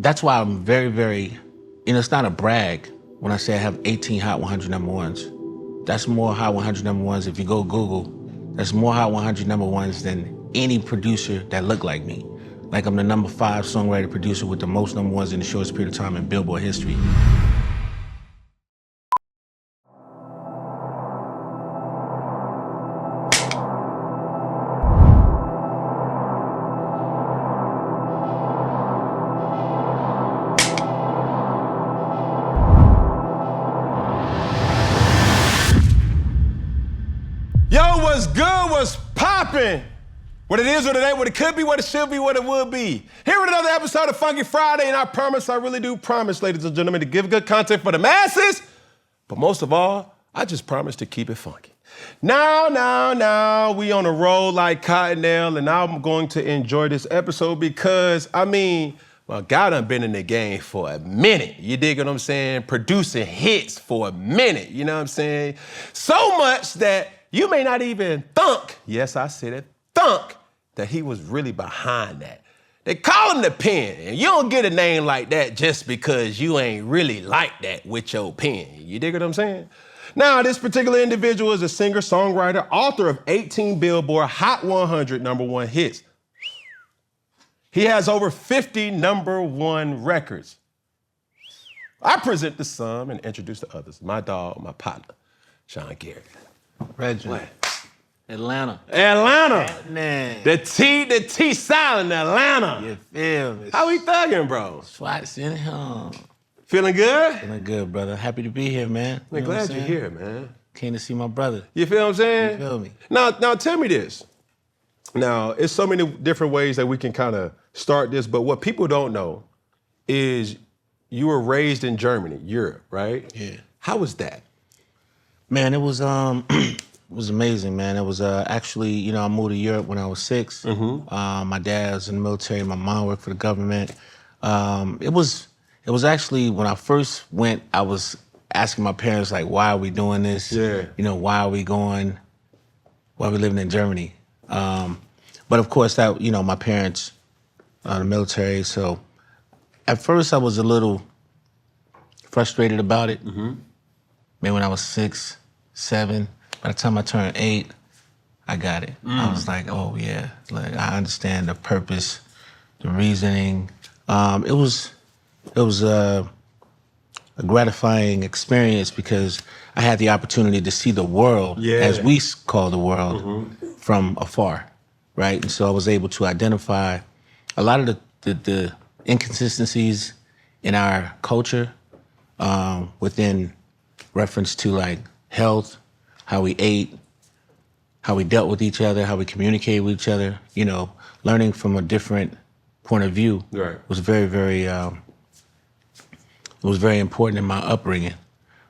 that's why I'm very, very, it's not a brag when I say I have 18 Hot 100 number ones. That's more Hot 100 number ones. If you go Google, that's more Hot 100 number ones than any producer that look like me. Like I'm the number 5 songwriter producer with the most number ones in the shortest period of time in Billboard history. What's good, what's poppin'? What it is, what it ain't, what it could be, what it should be, what it would be. Here with another episode of Funky Friday, and I promise, I really do promise, ladies and gentlemen, to give good content for the masses, but most of all, I just promise to keep it funky. Now, we on a roll like Cottonelle, and I'm going to enjoy this episode because, well, God done been in the game for a minute. You dig what I'm saying? Producing hits for a minute, you know what I'm saying? So much that you may not even thunk, yes, I said it, thunk, that he was really behind that. They call him the pen, and you don't get a name like that just because you ain't really like that with your pen. You dig what I'm saying? Now, this particular individual is a singer, songwriter, author of 18 Billboard Hot 100 number 1 hits. He has over 50 number 1 records. I present the some and introduce the others. My dog, my partner, Sean Garrett. Reggie. Atlanta. Man. The T silent Atlanta. You feel me? How we thugging, bro? Swats in home. Feeling good? Feeling good, brother. Happy to be here, man. Man, glad you're here, man. Came to see my brother. You feel what I'm saying? You feel me? Now tell me this. Now, it's so many different ways that we can kind of start this, but what people don't know is you were raised in Germany, Europe, right? Yeah. How was that? Man, it was it was amazing, man. It was actually, I moved to Europe when I was 6. Mm-hmm. My dad was in the military. My mom worked for the government. It was actually when I first went, I was asking my parents like, why are we doing this? Yeah. Why are we living in Germany? But of course, that my parents are in the military, so at first I was a little frustrated about it. Mm-hmm. Maybe when I was 6, 7. By the time I turned 8, I got it. I was like, oh yeah, like I understand the purpose, the reasoning. It was a gratifying experience because I had the opportunity to see the world, as we call the world, from afar, right? And so I was able to identify a lot of the inconsistencies in our culture within reference to like health, how we ate, how we dealt with each other, how we communicated with each other. Learning from a different point of view was very, very, it was very important in my upbringing,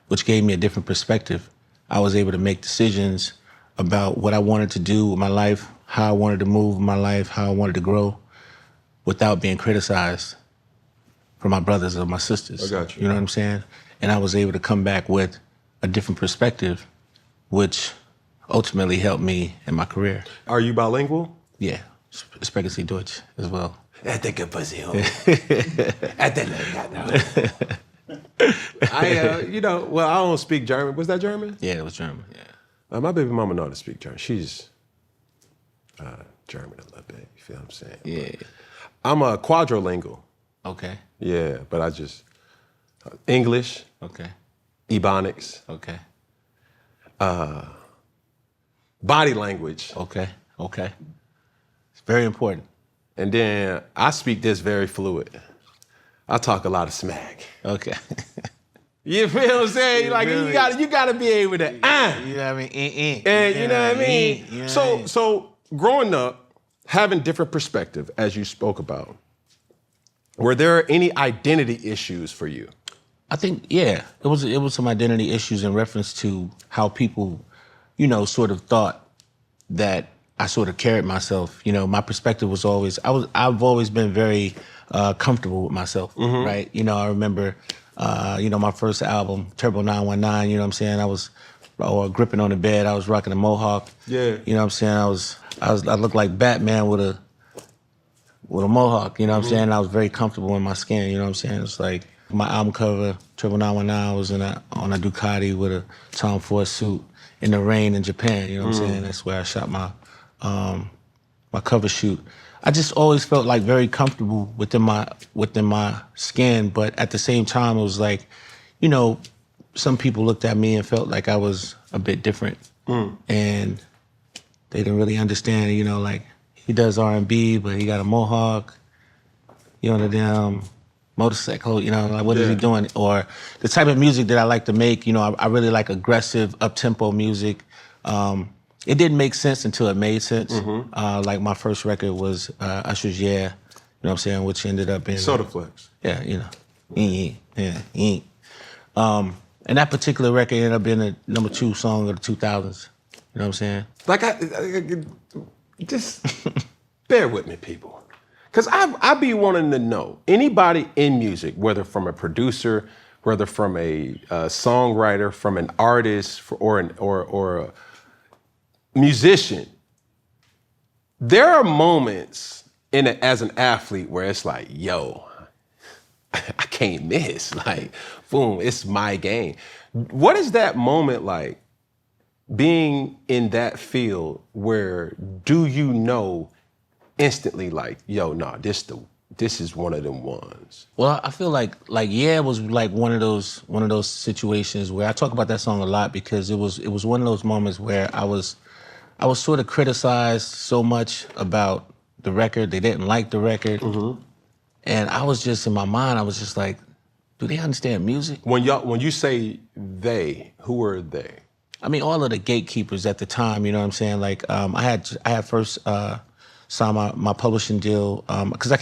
which gave me a different perspective. I was able to make decisions about what I wanted to do with my life, how I wanted to move my life, how I wanted to grow, without being criticized from my brothers or my sisters. I got you. You know what I'm saying? And I was able to come back with a different perspective, which ultimately helped me in my career. Are you bilingual? Yeah, sprechen Sie Deutsch as well. I think it was you. I don't speak German. Was that German? Yeah, it was German, yeah. My baby mama know how to speak German. She's German a little bit, you feel what I'm saying? Yeah. But I'm a quadrilingual. Okay. Yeah, but I just, English. Okay. Ebonics. Okay. Body language. Okay. It's very important. And then I speak this very fluid. I talk a lot of smack. Okay. You feel what I'm saying? Like really? you gotta be able to You know what I mean? And you know what I mean? So growing up, having different perspective, as you spoke about, were there any identity issues for you? I think, yeah, it was some identity issues in reference to how people, sort of thought that I sort of carried myself. My perspective was always, I've always been very comfortable with myself, right? I remember, my first album, Turbo 919, you know what I'm saying? I was gripping on the bed, I was rocking a mohawk. Yeah. You know what I'm saying? I looked like Batman with with a mohawk, you know what I'm saying? I was very comfortable in my skin, you know what I'm saying? It's like my album cover, 919, was on a Ducati with a Tom Ford suit in the rain in Japan, you know what I'm saying? That's where I shot my my cover shoot. I just always felt like very comfortable within my skin, but at the same time it was like, you know, some people looked at me and felt like I was a bit different. And they didn't really understand, you know, like he does R&B, but he got a mohawk, you know, the damn motorcycle, you know, like what is he doing? Or the type of music that I like to make, you know, I really like aggressive, up-tempo music. It didn't make sense until it made sense. Like my first record was Usher's Yeah, you know what I'm saying, which ended up being Soda Flex. Yeah, you know, and that particular record ended up being the #2 song of the 2000s. You know what I'm saying? Like, just bear with me, people. Because I be wanting to know, anybody in music, whether from a producer, whether from a songwriter, from an artist, or a musician, there are moments as an athlete where it's like, yo, I can't miss. Like, boom, it's my game. What is that moment like, being in that field where do you know instantly like, yo, nah, this is one of them ones? Well, I feel like Yeah was like one of those situations where I talk about that song a lot because it was one of those moments where I was sort of criticized so much about the record. They didn't like the record. And I was just, in my mind, I was just like, do they understand music? When you say they, who are they? I mean, all of the gatekeepers at the time, you know what I'm saying? Like, I had first signed my publishing deal, because I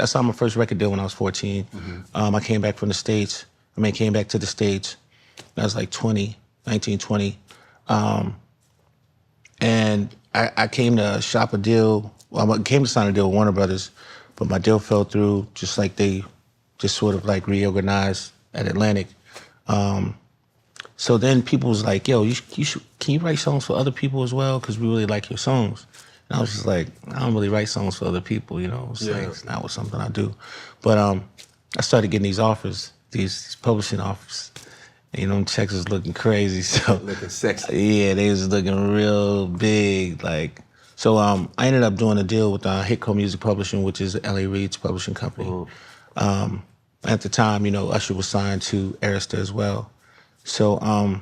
signed my first record deal when I was 14. I came back from the States. Came back to the States. I was like 19, 20. And I came to shop a deal. Well, I came to sign a deal with Warner Brothers, but my deal fell through, just like they just sort of like reorganized at Atlantic. So then people was like, yo, can you write songs for other people as well? Because we really like your songs. And I was just like, I don't really write songs for other people, you know? It's like, it's not something I do. But I started getting these offers, these publishing offers. And, you know, them checks was looking crazy. So Looking sexy. Yeah, they was looking real big. Like, so I ended up doing a deal with Hitco Music Publishing, which is L.A. Reid's publishing company. At the time, you know, Usher was signed to Arista as well. So,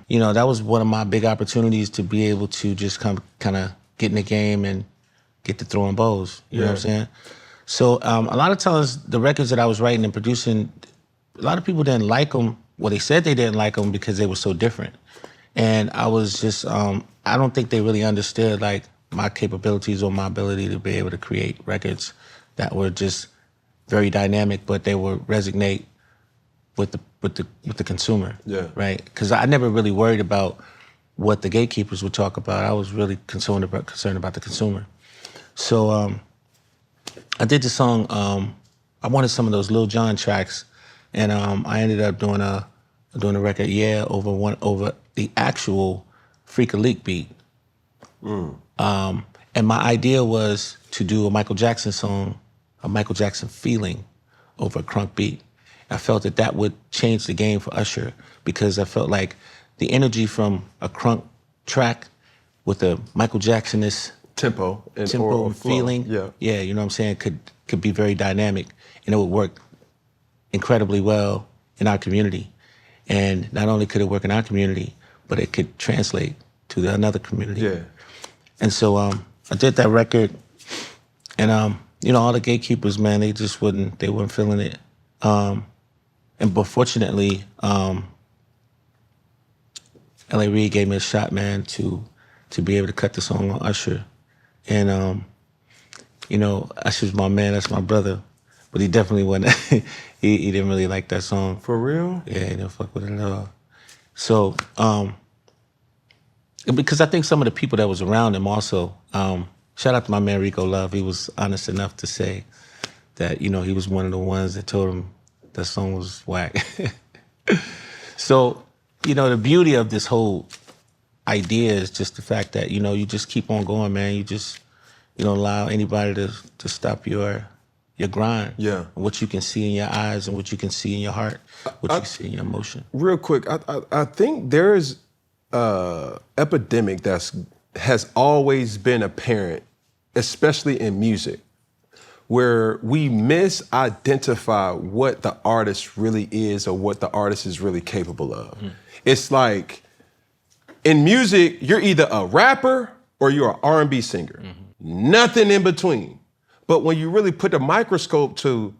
you know, that was one of my big opportunities to be able to just kind of get in the game and get to throwing bows. You know what I'm saying? So a lot of times the records that I was writing and producing, a lot of people didn't like them. Well, they said they didn't like them because they were so different. And I was just, I don't think they really understood like my capabilities or my ability to be able to create records that were just very dynamic, but they would resonate with the consumer, right? Because I never really worried about what the gatekeepers would talk about. I was really concerned about the consumer. So I did the song. I wanted some of those Lil Jon tracks, and I ended up doing a record, over the actual Freak a Leak beat. And my idea was to do a Michael Jackson song, a Michael Jackson feeling, over a crunk beat. I felt that would change the game for Usher, because I felt like the energy from a crunk track with a Michael Jackson-ness tempo and feeling, you know what I'm saying, could be very dynamic, and it would work incredibly well in our community. And not only could it work in our community, but it could translate to another community. And so I did that record, and you know, all the gatekeepers, man, they weren't feeling it. But fortunately, L.A. Reid gave me a shot, man, to be able to cut the song on Usher. And, you know, Usher's my man, that's my brother. But he definitely wasn't, he didn't really like that song. For real? Yeah, he didn't fuck with it at all. So, because I think some of the people that was around him also, shout out to my man Rico Love, he was honest enough to say that, you know, he was one of the ones that told him that song was whack. So, you know, the beauty of this whole idea is just the fact that, you know, you just keep on going, man. You don't allow anybody to stop your your grind. Yeah. What you can see in your eyes and what you can see in your heart, what you can see in your emotion. Real quick, I think there's epidemic has always been apparent, especially in music, where we misidentify what the artist really is or what the artist is really capable of. It's like, in music, you're either a rapper or you're an R&B singer. Nothing in between. But when you really put the microscope to,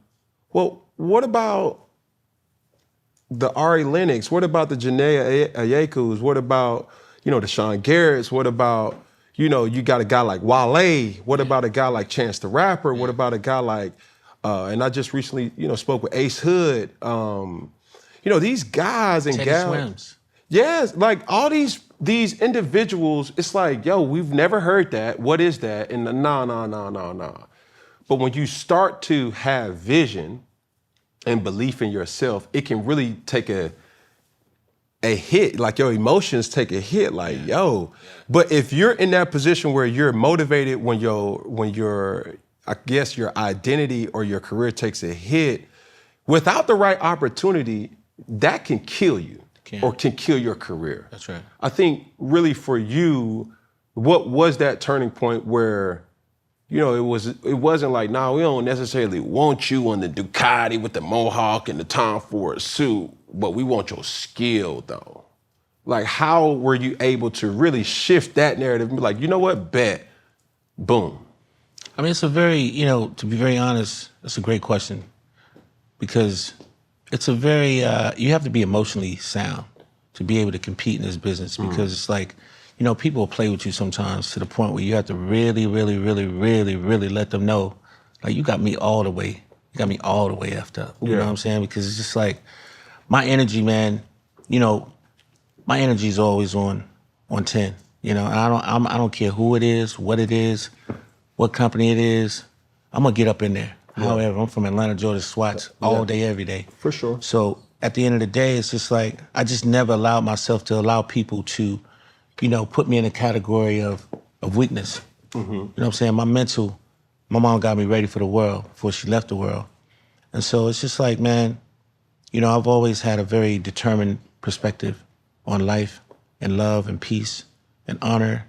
well, what about the Ari Lennox? What about the Janae Ayekus? What about, the Sean Garretts? What about, you got a guy like Wale? What about a guy like Chance the Rapper? What about a guy like, and I just recently, spoke with Ace Hood. These guys and Teddy gals. Swims. Yes, like all these individuals, it's like, yo, we've never heard that. What is that? And nah. But when you start to have vision and belief in yourself, it can really take a hit, like your emotions take a hit, like, yo. But if you're in that position where you're motivated when your I guess your identity or your career takes a hit, without the right opportunity, that can kill you or can kill your career. That's right. I think really for you, what was that turning point where, it wasn't like, nah, we don't necessarily want you on the Ducati with the mohawk and the Tom Ford suit, but we want your skill though. Like, how were you able to really shift that narrative and be like, you know what, bet, boom? I mean, it's a very, to be very honest, it's a great question because it's a very, you have to be emotionally sound to be able to compete in this business because it's like, people will play with you sometimes to the point where you have to really, really, really, really, really let them know, like, you got me all the way effed up. You know what I'm saying? Because it's just like, my energy, man, my energy is always on 10. And I don't care who it is, what company it is. I'm gonna get up in there. Yeah. However, I'm from Atlanta, Georgia, Swats, all day, every day. For sure. So at the end of the day, it's just like, I just never allowed myself to allow people to, put me in a category of weakness. You know what I'm saying? My mom got me ready for the world before she left the world. And so it's just like, man, I've always had a very determined perspective on life and love and peace and honor,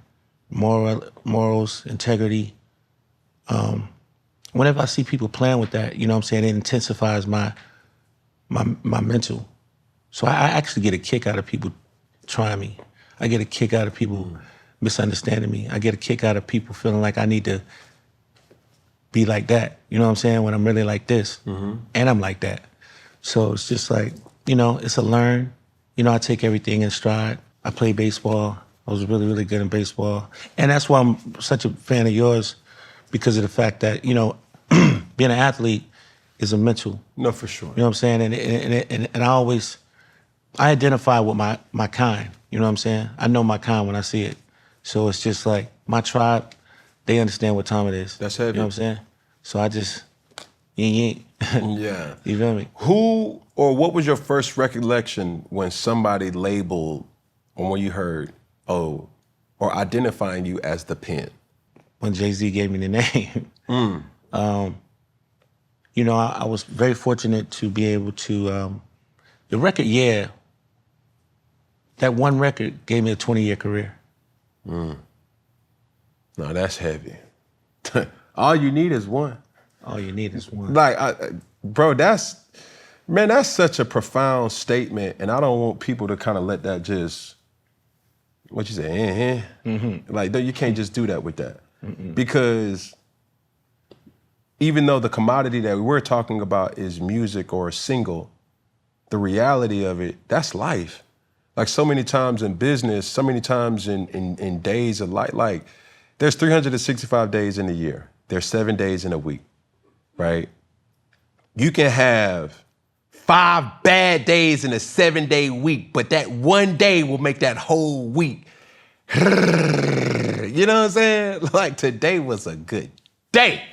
morals, integrity. Whenever I see people playing with that, it intensifies my mental. So I actually get a kick out of people trying me. I get a kick out of people misunderstanding me. I get a kick out of people feeling like I need to be like that. You know what I'm saying? When I'm really like this. And I'm like that. So it's just like, it's a learn. I take everything in stride. I play baseball. I was really, really good in baseball. And that's why I'm such a fan of yours, because of the fact that, being an athlete is a mental. No, for sure. You know what I'm saying? And I identify with my kind. You know what I'm saying? I know my kind when I see it. So it's just like, my tribe, they understand what time it is. That's heavy. You know what I'm saying? So I just, ying. Yeah. You feel me? Who or what was your first recollection when somebody labeled, or when you heard, or identifying you as the pen? When Jay-Z gave me the name. I was very fortunate to be able to, the record, that one record gave me a 20-year career. No, that's heavy. All you need is one. All you need is one. Like, bro, that's such a profound statement, and I don't want people to kind of let that just, what you say, Like, no, you can't just do that with that. Because even though the commodity that we're talking about is music or a single, the reality of it, that's life. Like, so many times in business, so many times in days of life, like, there's 365 days in a year. There's 7 days in a week, right? You can have 5 bad days in a 7-day week, but that one day will make that whole week. You know what I'm saying? Like, today was a good day.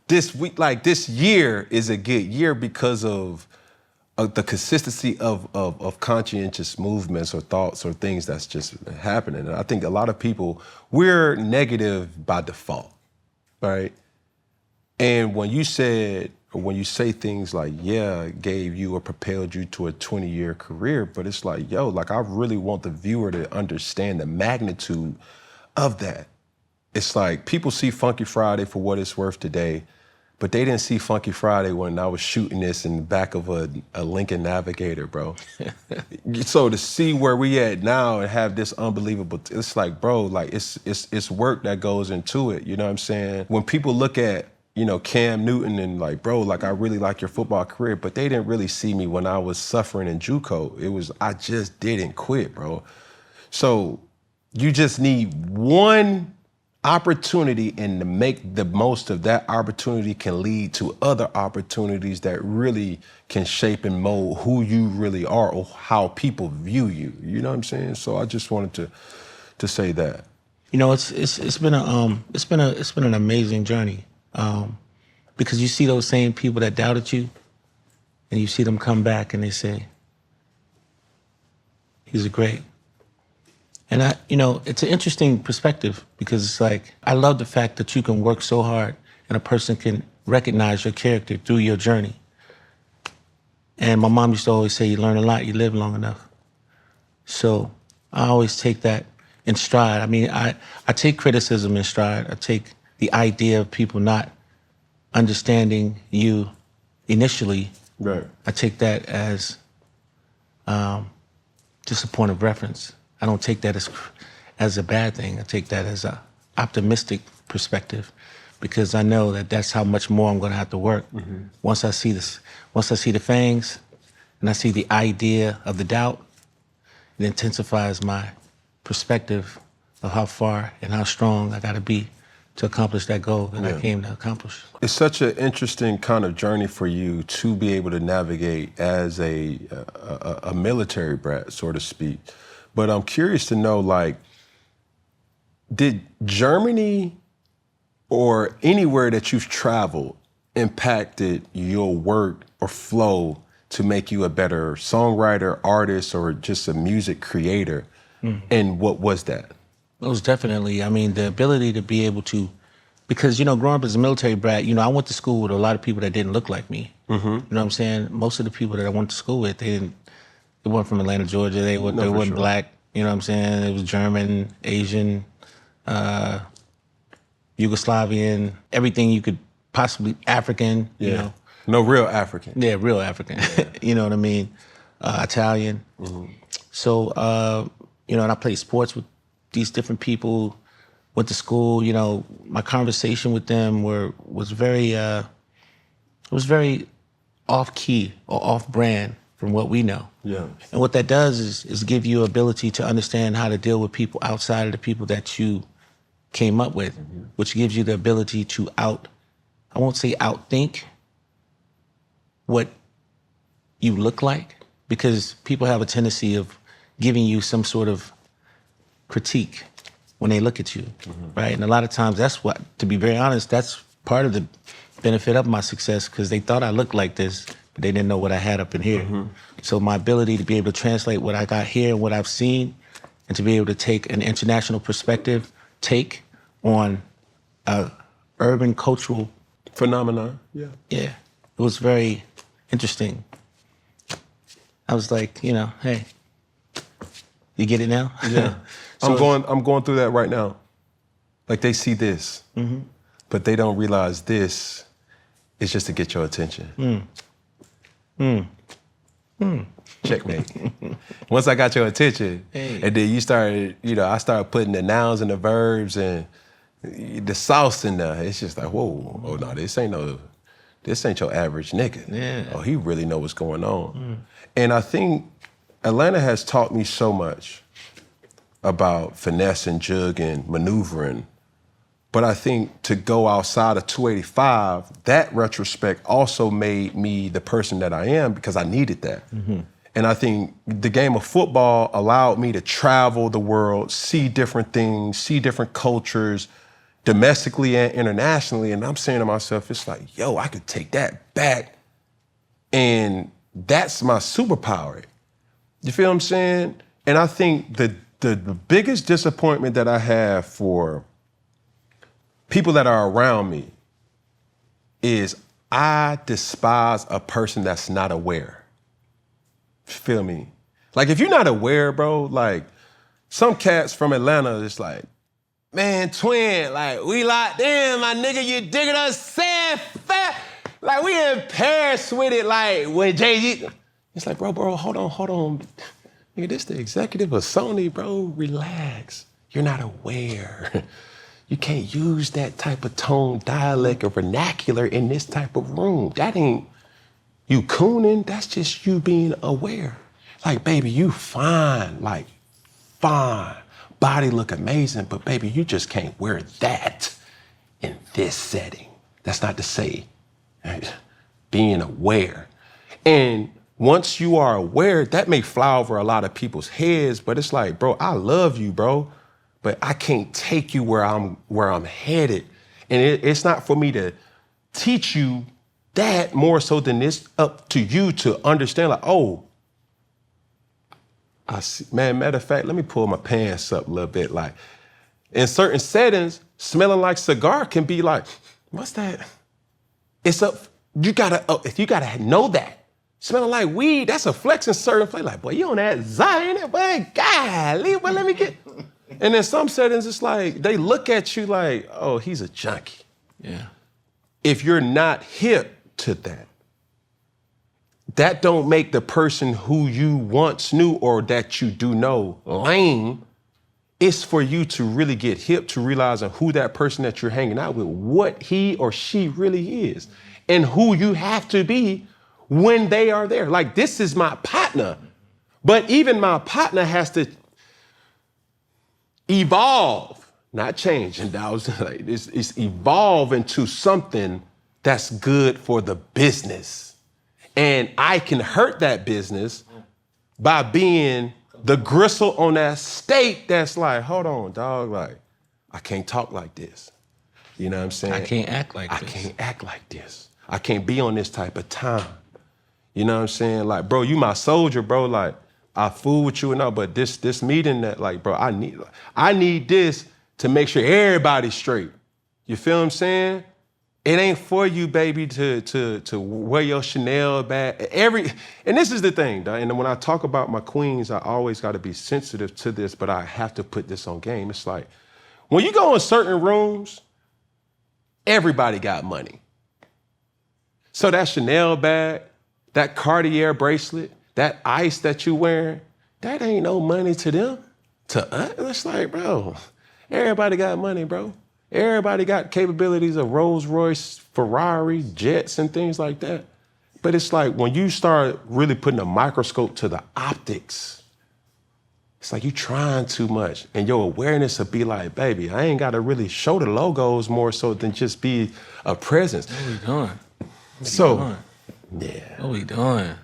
This week, like, this year is a good year because of the consistency of conscientious movements or thoughts or things that's just happening. And I think a lot of people, we're negative by default, right? And when you say things like, yeah, it gave you or propelled you to a 20-year career, but it's like, yo, like I really want the viewer to understand the magnitude of that. It's like people see Funky Friday for what it's worth today, but they didn't see Funky Friday when I was shooting this in the back of a Lincoln Navigator, bro. So to see where we at now and have this unbelievable, it's like, bro, like it's work that goes into it. You know what I'm saying? When people look at, Cam Newton and like, bro, like I really like your football career, but they didn't really see me when I was suffering in JUCO. I just didn't quit, bro. So you just need one opportunity, and to make the most of that opportunity can lead to other opportunities that really can shape and mold who you really are or how people view you. You know what I'm saying? So I just wanted to say that. It's been an amazing journey. Because you see those same people that doubted you, and you see them come back and they say, he's great. And it's an interesting perspective, because it's like, I love the fact that you can work so hard and a person can recognize your character through your journey. And my mom used to always say, you learn a lot, you live long enough. So I always take that in stride. I mean, I take criticism in stride. I take the idea of people not understanding you initially. Right. I take that as just a point of reference. I don't take that as a bad thing. I take that as an optimistic perspective, because I know that that's how much more I'm going to have to work. Mm-hmm. Once I see the fangs and I see the idea of the doubt, it intensifies my perspective of how far and how strong I got to be to accomplish that goal that I came to accomplish. It's such an interesting kind of journey for you to be able to navigate as a military brat, so to speak. But I'm curious to know, like, did Germany or anywhere that you've traveled impacted your work or flow to make you a better songwriter, artist, or just a music creator? And what was that? Most definitely. I mean, the ability to be able to, because, growing up as a military brat, I went to school with a lot of people that didn't look like me. Mm-hmm. You know what I'm saying? Most of the people that I went to school with, they weren't from Atlanta, Georgia. They weren't black. You know what I'm saying? It was German, Asian, Yugoslavian, everything you could possibly, African, No, real African. Yeah, real African. Yeah. You know what I mean? Italian. Mm-hmm. So, and I played sports with these different people, went to school. My conversation with them was very off-key or off-brand from what we know. Yeah. And what that does is give you ability to understand how to deal with people outside of the people that you came up with, which gives you the ability to I won't say outthink what you look like, because people have a tendency of giving you some sort of critique when they look at you, right? And a lot of times to be very honest, that's part of the benefit of my success, because they thought I looked like this, but they didn't know what I had up in here. Mm-hmm. So my ability to be able to translate what I got here and what I've seen, and to be able to take an international perspective, take on a urban cultural phenomenon. Yeah. Yeah. It was very interesting. I was like, hey, you get it now? Yeah. So I'm going through that right now. Like, they see this, but they don't realize this is just to get your attention. Checkmate. Once I got your attention, and then you started, I started putting the nouns and the verbs and the sauce in there. It's just like, whoa, oh no, this ain't your average nigga. Yeah. Oh, he really know what's going on. And I think Atlanta has taught me so much about finesse and jug and maneuvering. But I think to go outside of 285, that retrospect also made me the person that I am, because I needed that. Mm-hmm. And I think the game of football allowed me to travel the world, see different things, see different cultures, domestically and internationally. And I'm saying to myself, it's like, yo, I could take that back. And that's my superpower. You feel what I'm saying? And I think the biggest disappointment that I have for people that are around me is I despise a person that's not aware. Feel me? Like if you're not aware, bro, like some cats from Atlanta is like, man, twin, like we locked in, my nigga, you digging us sad fat. Like we in Paris with it, like with Jay-Z. It's like, bro, hold on. Nigga, this the executive of Sony, bro, relax. You're not aware. You can't use that type of tone, dialect, or vernacular in this type of room. That ain't you cooning, that's just you being aware. Like, baby, you fine, like, fine. Body look amazing, but baby, you just can't wear that in this setting. That's not to say being aware. And once you are aware, that may fly over a lot of people's heads, but it's like, bro, I love you, bro, but I can't take you where I'm headed. And it's not for me to teach you that more so than it's up to you to understand, like, oh, I see, man, matter of fact, let me pull my pants up a little bit. Like, in certain settings, smelling like cigar can be like, what's that? It's up, you gotta know that. Smelling like weed, that's a flex in certain place. Like, boy, you on that Zion, boy, golly, but let me get. And in some settings, it's like, they look at you like, oh, he's a junkie. Yeah. If you're not hip to that, that don't make the person who you once knew or that you do know lame. It's for you to really get hip to realizing who that person that you're hanging out with, what he or she really is, and who you have to be when they are there. Like, this is my partner, but even my partner has to evolve, not change. And that was like, it's evolve into something that's good for the business. And I can hurt that business by being the gristle on that steak that's like, hold on, dog, like, I can't talk like this. You know what I'm saying? I can't act like this. I can't act like this. I can't be on this type of time. You know what I'm saying? Like, bro, you my soldier, bro. Like, I fool with you and all, but this meeting that, like, bro, I need this to make sure everybody's straight. You feel what I'm saying? It ain't for you, baby, to wear your Chanel bag. And this is the thing, dog, and when I talk about my queens, I always got to be sensitive to this, but I have to put this on game. It's like, when you go in certain rooms, everybody got money. So that Chanel bag, that Cartier bracelet, that ice that you wearing, that ain't no money to them. To us, it's like, bro, everybody got money, bro. Everybody got capabilities of Rolls Royce, Ferrari, jets, and things like that. But it's like when you start really putting a microscope to the optics, it's like you trying too much. And your awareness will be like, baby, I ain't got to really show the logos more so than just be a presence. What we doing? Yeah. What we doing?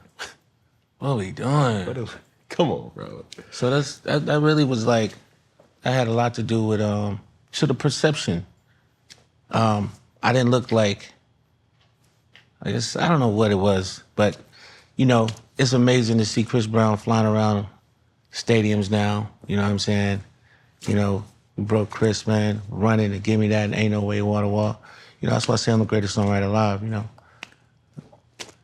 What we doing? Come on, bro. So that really was like, that had a lot to do with to the perception. I didn't look like, I guess, I don't know what it was, but you know, it's amazing to see Chris Brown flying around stadiums now. You know what I'm saying? You know, we broke Chris, man, running to give me that and Ain't No Way, Water Wall. You know, that's why I say I'm the greatest songwriter alive. You know,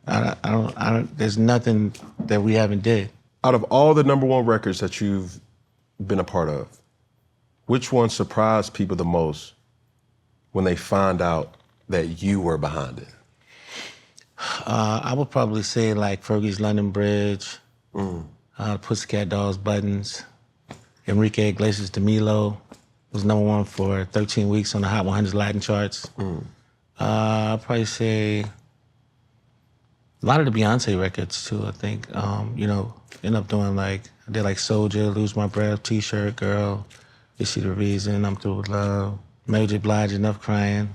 I don't. There's nothing that we haven't did. Out of all the #1 records that you've been a part of, which one surprised people the most when they find out that you were behind it? I would probably say like Fergie's London Bridge, Pussycat Dolls Buttons, Enrique Iglesias Demilo was #1 for 13 weeks on the Hot 100 Latin charts. I'd probably say a lot of the Beyonce records too, I think. You know, end up doing like, I did like Soldier, Lose My Breath, T-Shirt Girl, Is She the Reason, I'm Through with Love, Major Blige, Enough Crying.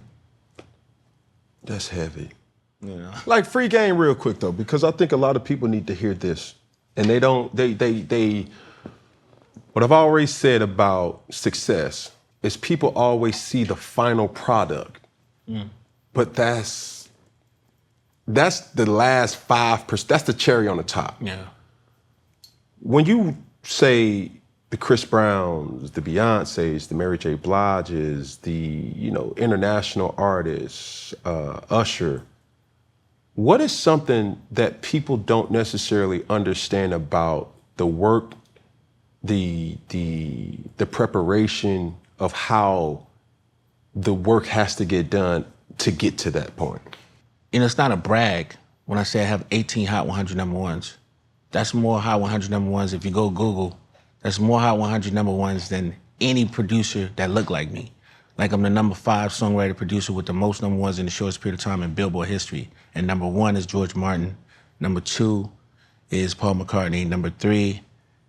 That's heavy. You know. Like Free Game real quick though, because I think a lot of people need to hear this. And what I've always said about success is people always see the final product. But that's the last 5%, that's the cherry on the top. Yeah. When you say the Chris Browns, the Beyoncés, the Mary J. Bliges, the international artists, Usher. What is something that people don't necessarily understand about the work, the preparation of how the work has to get done to get to that point? It's not a brag when I say I have 18 Hot 100 number ones. That's more Hot 100 number ones. If you go Google, that's more Hot 100 number ones than any producer that look like me. Like I'm the number 5 songwriter producer with the most number ones in the shortest period of time in Billboard history. And number 1 is George Martin. Number 2 is Paul McCartney. Number 3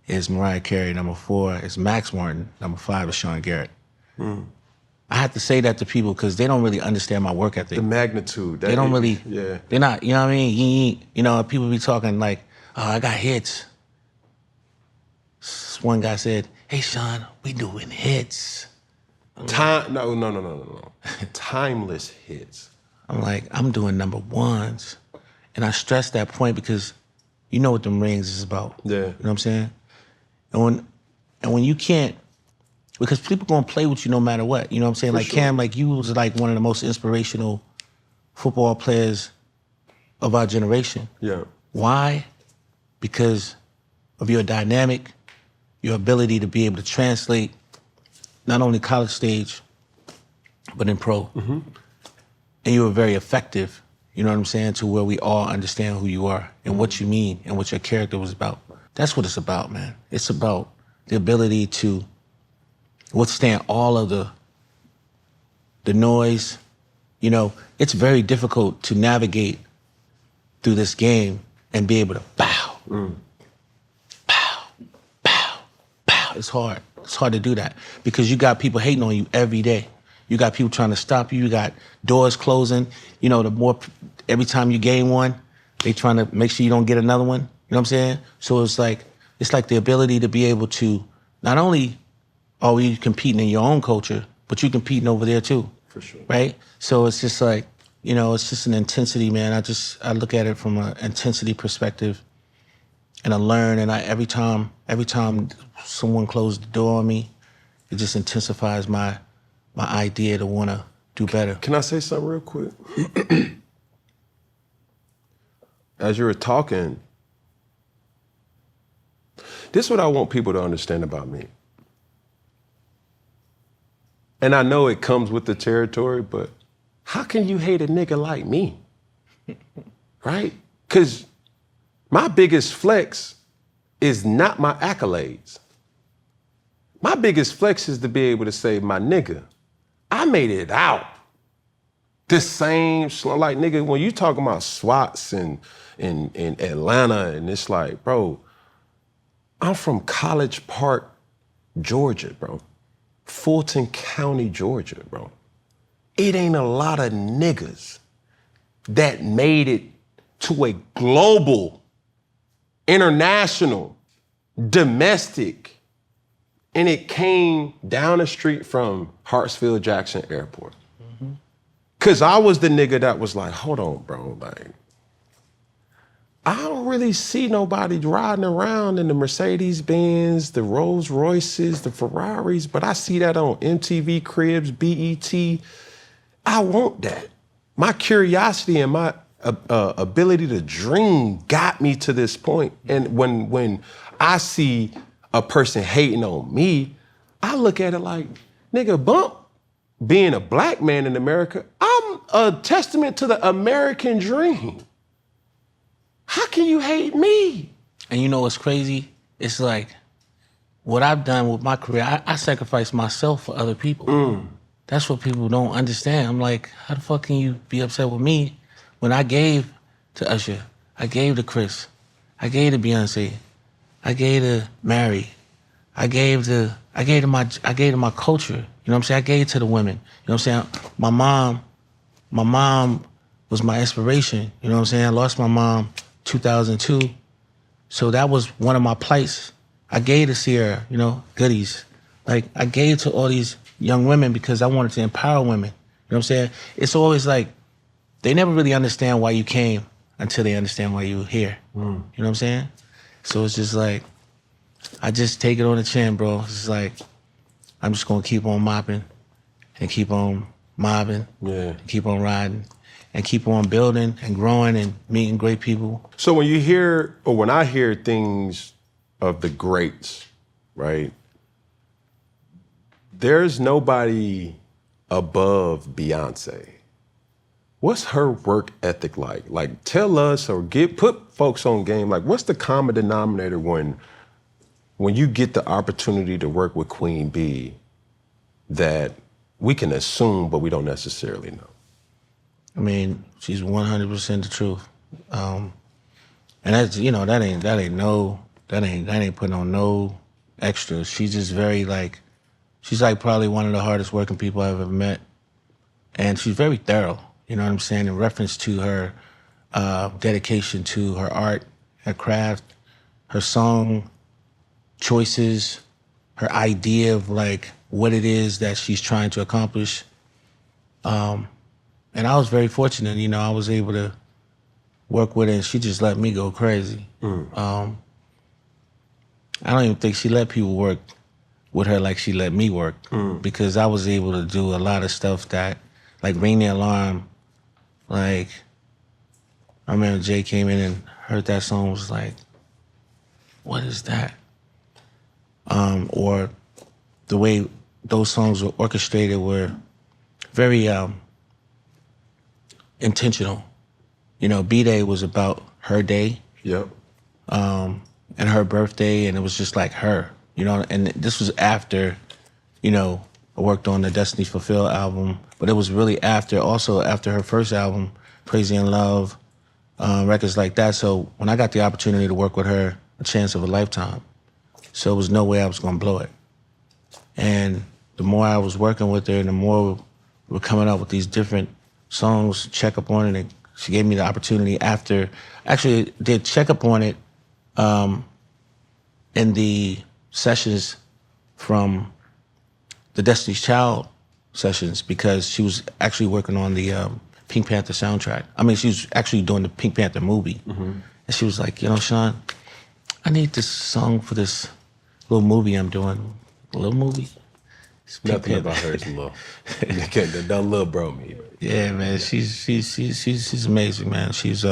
is Mariah Carey. Number 4 is Max Martin. Number 5 is Sean Garrett. I have to say that to people because they don't really understand my work ethic. The magnitude. They don't really, yeah. They're not, you know what I mean? People be talking like, oh, I got hits. One guy said, hey, Sean, we doing hits. No. Timeless hits. I'm like, I'm doing number ones. And I stress that point because you know what them rings is about. Yeah. You know what I'm saying? And when you can't, because people gonna play with you no matter what. You know what I'm saying? For like sure. Cam, like you was like one of the most inspirational football players of our generation. Yeah. Why? Because of your dynamic, your ability to be able to translate not only college stage, but in pro. Mm-hmm. And you were very effective, you know what I'm saying, to where we all understand who you are and what you mean and what your character was about. That's what it's about, man. It's about the ability to withstand all of the noise. It's very difficult to navigate through this game and be able to bow, bow, bow, bow. It's hard. It's hard to do that because you got people hating on you every day. You got people trying to stop you. You got doors closing. Every time you gain one, they trying to make sure you don't get another one. You know what I'm saying? So it's like the ability to be able to not only are we competing in your own culture, but you competing over there too. For sure. Right? So it's just like, it's just an intensity, man. I look at it from an intensity perspective and I learn and every time someone closes the door on me, it just intensifies my idea to want to do better. Can I say something real quick? As you were talking, this is what I want people to understand about me. And I know it comes with the territory, but how can you hate a nigga like me? Right? Because my biggest flex is not my accolades. My biggest flex is to be able to say, my nigga, I made it out. The same, like, nigga, when you talking about SWATs in Atlanta, and it's like, bro, I'm from College Park, Georgia, bro. Fulton County, Georgia, bro. It ain't a lot of niggas that made it to a global, international, domestic, and it came down the street from Hartsfield-Jackson Airport. Cause I was the nigga that was like, hold on, bro, like, I don't really see nobody riding around in the Mercedes-Benz, the Rolls Royces, the Ferraris, but I see that on MTV Cribs, BET. I want that. My curiosity and my ability to dream got me to this point. And when I see a person hating on me, I look at it like, nigga, Bump, being a black man in America, I'm a testament to the American dream. How can you hate me? And you know what's crazy? It's like, what I've done with my career, I sacrificed myself for other people. That's what people don't understand. I'm like, how the fuck can you be upset with me when I gave to Usher, I gave to Chris, I gave to Beyonce, I gave to Mary, I gave to my culture. You know what I'm saying? I gave to the women. You know what I'm saying? My mom was my inspiration. You know what I'm saying? I lost my mom 2002. So that was one of my plights. I gave to Sierra, goodies. Like, I gave to all these young women because I wanted to empower women. You know what I'm saying? It's always like, they never really understand why you came until they understand why you were here. You know what I'm saying? So it's just like, I just take it on the chin, bro. It's like, I'm just gonna keep on mopping and keep on mobbing, and keep on riding and keep on building and growing and meeting great people. So when you hear, or when I hear things of the greats, right? There's nobody above Beyonce. What's her work ethic like? Like, tell us or put folks on game. Like, what's the common denominator when you get the opportunity to work with Queen B that we can assume, but we don't necessarily know? I mean, she's 100% the truth. And that's, you know, that ain't putting on no extras. She's just very she's like probably one of the hardest working people I've ever met. And she's very thorough, you know what I'm saying, in reference to her dedication to her art, her craft, her song choices, her idea of like what it is that she's trying to accomplish. And I was very fortunate, you know, I was able to work with her and she just let me go crazy. I don't even think she let people work with her like she let me work because I was able to do a lot of stuff that, like Ring the Alarm, like, I remember Jay came in and heard that song, was like, what is that? Or the way those songs were orchestrated were very intentional. You know, B-Day was about her day. Yep. And her birthday, and it was just like her, you know, and this was after, you know, I worked on the Destiny Fulfilled album, but it was really also after her first album, Crazy in Love, records like that. So when I got the opportunity to work with her, a chance of a lifetime. So there was no way I was gonna blow it. And the more I was working with her and the more we were coming up with these different songs, check up on it, and she gave me the opportunity after, actually did check up on it in the sessions from the Destiny's Child sessions because she was actually working on the Pink Panther soundtrack. I mean, she was actually doing the Pink Panther movie. And she was like, you know, Sean, I need this song for this little movie I'm doing. A little movie? Nothing about her is little. Don't little bro me. Yeah, man, she's amazing, man. She's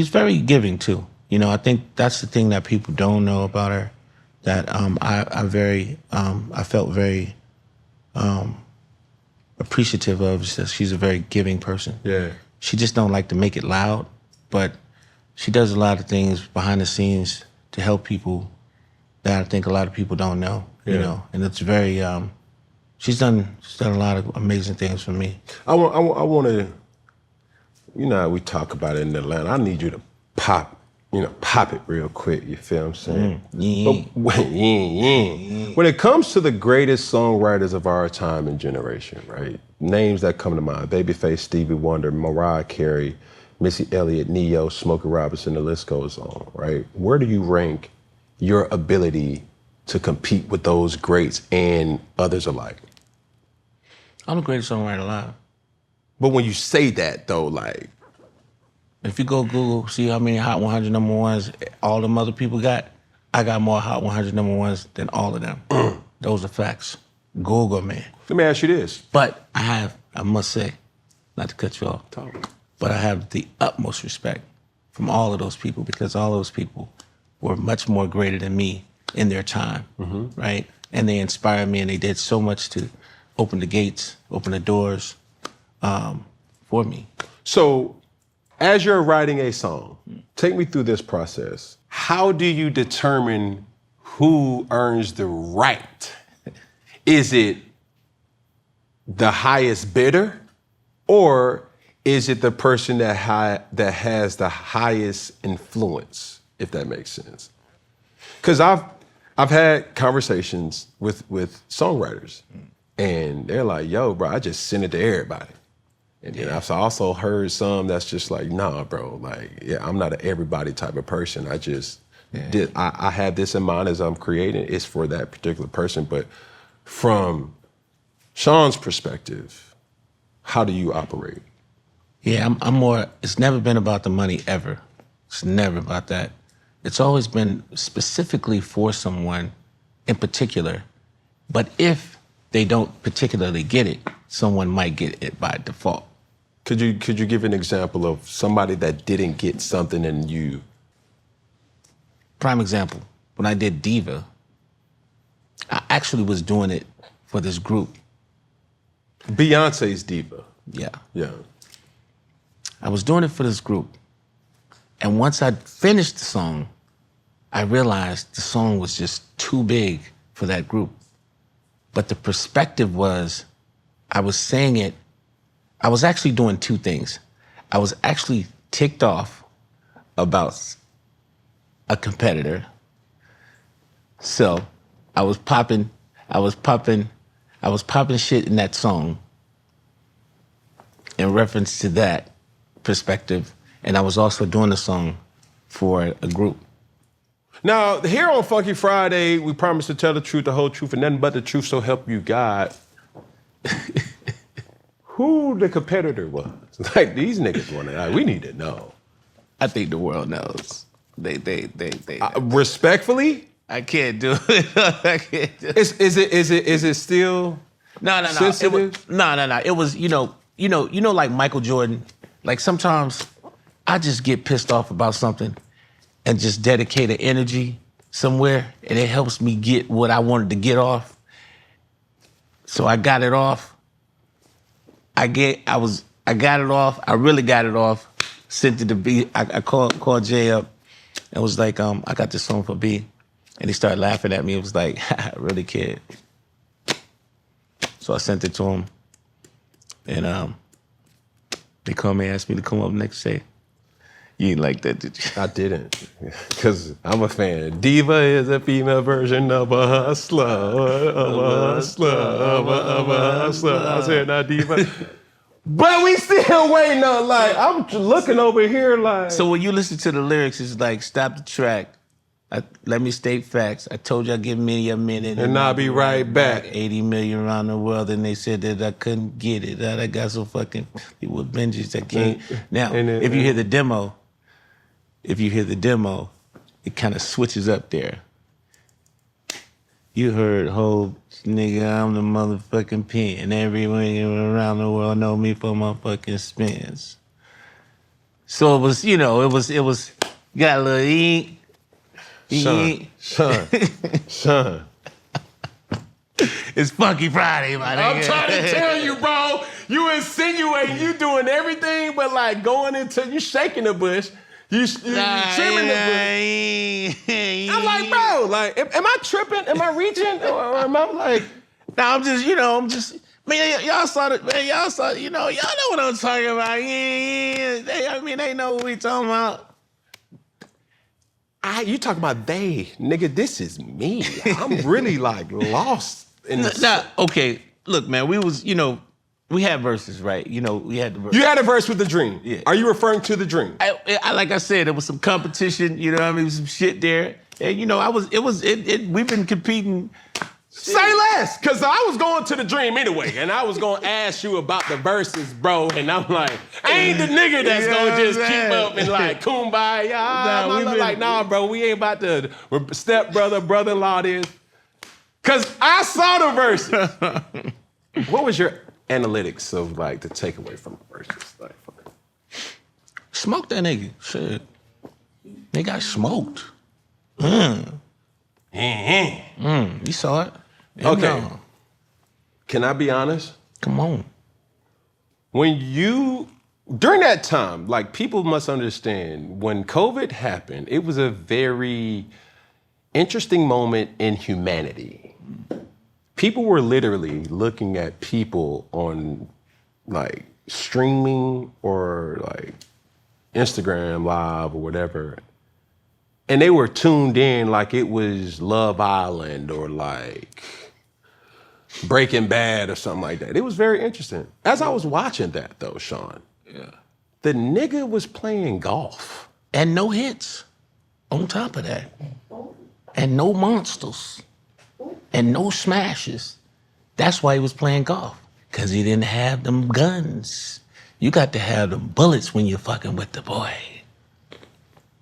very giving too. You know, I think that's the thing that people don't know about her. That I felt very appreciative of. Is that she's a very giving person. Yeah. She just don't like to make it loud, but she does a lot of things behind the scenes to help people that I think a lot of people don't know. Yeah. You know, and it's very. She's done a lot of amazing things for me. I want to. You know how we talk about it in Atlanta. I need you to pop it real quick. You feel what I'm saying? When it comes to the greatest songwriters of our time and generation, right? Names that come to mind: Babyface, Stevie Wonder, Mariah Carey, Missy Elliott, Ne-Yo, Smokey Robinson. The list goes on, right? Where do you rank your ability to compete with those greats and others alike? I'm the greatest songwriter alive. But when you say that, though, like, if you go Google, see how many Hot 100 number ones all them other people got, I got more Hot 100 number ones than all of them. Those are facts. Google, man. Let me ask you this. But I must say, not to cut you off, but I have the utmost respect from all of those people because all those people were much more greater than me in their time, right? And they inspired me and they did so much to open the gates, open the doors for me. So, as you're writing a song, take me through this process. How do you determine who earns the right? Is it the highest bidder, or is it the person that has the highest influence, if that makes sense? Because I've had conversations with songwriters, and they're like, "Yo, bro, I just send it to everybody." And then I've also heard some that's just like, "Nah, bro, like, yeah, I'm not an everybody type of person. I just I have this in mind as I'm creating. It's for that particular person." But from Sean's perspective, how do you operate? Yeah, I'm more. It's never been about the money ever. It's never about that. It's always been specifically for someone in particular, but if they don't particularly get it, someone might get it by default. Could you give an example of somebody that didn't get something in you? Prime example, when I did Diva, I actually was doing it for this group. Beyonce's Diva. Yeah. Yeah. I was doing it for this group. And once I finished the song, I realized the song was just too big for that group. But the perspective was, I was saying it, I was actually doing two things. I was actually ticked off about a competitor. So I was popping shit in that song in reference to that perspective. And I was also doing the song for a group. Now, here on Funky Friday, we promise to tell the truth, the whole truth, and nothing but the truth, so help you God. Who the competitor was? Like, these niggas want to, we need to know. I think the world knows. They Respectfully? I can't do it. I can't do it. Is it still No. sensitive? No. It was, you know, like Michael Jordan. Like sometimes I just get pissed off about something and just dedicate an energy somewhere, and it helps me get what I wanted to get off. So I got it off. I got it off. I really got it off. Sent it to B. I called Jay up and was like, I got this song for B. And he started laughing at me. It was like, I really kid. So I sent it to him. And they called me and asked me to come up next day. You ain't like that, did you? I didn't, because I'm a fan. Diva is a female version of a hustler, I said, not diva. But we still waiting on, like, I'm looking over here like. So when you listen to the lyrics, it's like, stop the track. Let me state facts. I told you I'd give me a minute. And I'll be right back. 80 million around the world, and they said that I couldn't get it. That I got so fucking with vengeance I can't. Now, if you hear the demo, it kind of switches up there. You heard, whole nigga, I'm the motherfucking pen. And everyone around the world know me for my fucking spins. So it was, you know, it was got a little ink. Sean. It's Funky Friday, my nigga. I'm trying to tell you, bro. You insinuating you doing everything but like going into, you shaking the bush. You trimming the bush. I'm like, bro, like, am I tripping? Am I reaching? Or am I like... Now I'm just, man, y'all saw it, man, y'all know what I'm talking about. They know what we talking about. You talking about they. Nigga, this is me. I'm really like lost in this. Okay, look, man, we had verses, right? You know, we had the verse. You had a verse with The Dream. Yeah. Are you referring to The Dream? Like I said, there was some competition, you know what I mean, some shit there. And, you know, we've been competing. Say less, because I was going to The Dream anyway, and I was going to ask you about the verses, bro, and I'm like, I ain't the nigga that's going to just keep up and like, kumbaya. Nah, bro, we ain't about to stepbrother, brother-in-law this. Because I saw the verses. What was your analytics of like the takeaway from the verses? Like, smoke that nigga, shit. They got smoked. You saw it. Okay. Can I be honest? Come on. During that time, like, people must understand, when COVID happened, it was a very interesting moment in humanity. People were literally looking at people on, like, streaming or, like, Instagram Live or whatever, and they were tuned in like it was Love Island or, like, Breaking Bad or something like that. It was very interesting. As I was watching that, though, Sean, the nigga was playing golf. And no hits on top of that. And no monsters. And no smashes. That's why he was playing golf. Because he didn't have them guns. You got to have them bullets when you're fucking with the boy.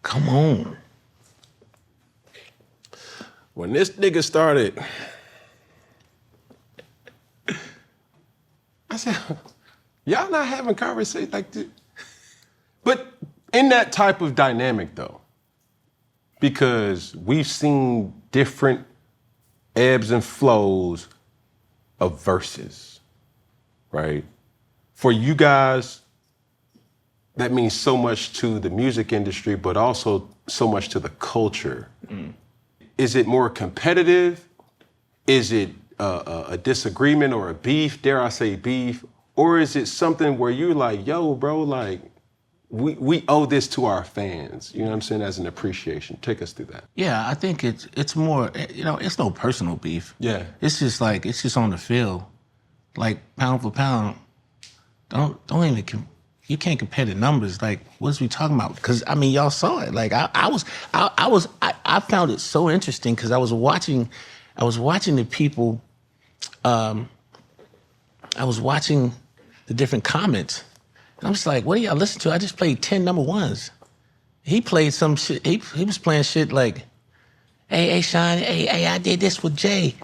Come on. when this nigga started, I said, y'all not having conversations like this? But in that type of dynamic though, because we've seen different ebbs and flows of verses, right? For you guys, that means so much to the music industry, but also so much to the culture. Is it more competitive? Is it a disagreement or a beef, dare I say beef? Or is it something where you're like, yo, bro, like, we owe this to our fans, you know what I'm saying, as an appreciation. Take us through that. Yeah, I think it's more, it's no personal beef. Yeah. It's just like, it's just on the field. Like, pound for pound, don't even, you can't compare the numbers. Like, what is we talking about? Because, I mean, y'all saw it. Like, I found it so interesting because I was watching the people, I was watching the different comments. And I was like, what do y'all listen to? I just played 10 number ones. He played some shit, he was playing shit like, hey, Sean, hey, I did this with Jay.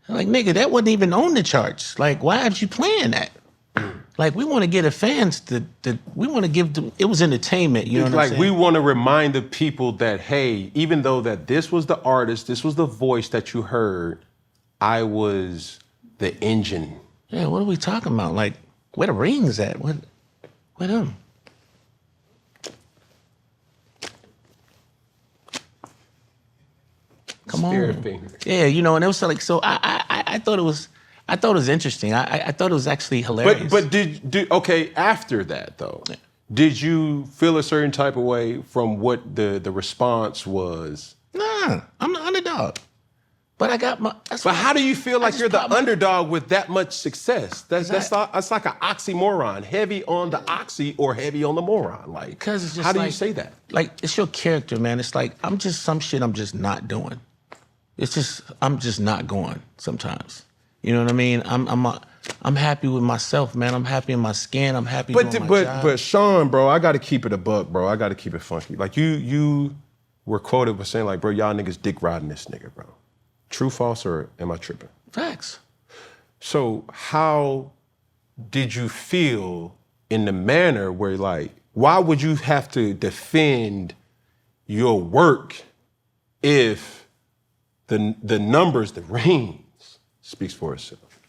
I'm like, nigga, that wasn't even on the charts. Like, why aren't you playing that? Like, we want to get the fans we want to give them, it was entertainment, you know what I'm saying? Like, we want to remind the people that, hey, even though that this was the artist, this was the voice that you heard, I was the engine. Yeah, what are we talking about? Like, where the rings at? Where them? Come Spirit on. finger. Yeah, and it was like, so I thought it was interesting. I thought it was actually hilarious. But okay, after that though, did you feel a certain type of way from what the response was? Nah, I'm the underdog. But I got my. But how do you feel like you're the underdog with that much success? That's like an oxymoron. Heavy on the oxy or heavy on the moron. Like, because it's just how do you say that? Like, it's your character, man. It's like I'm just some shit I'm just not doing. It's just I'm just not going sometimes. You know what I mean? I'm happy with myself, man. I'm happy in my skin. I'm happy doing my job. But Sean, bro, I got to keep it a buck, bro. I got to keep it funky. Like you were quoted with saying like, bro, y'all niggas dick riding this nigga, bro. True, false, or am I tripping? Facts. So how did you feel in the manner where like, why would you have to defend your work if the numbers, the rings, speaks for itself?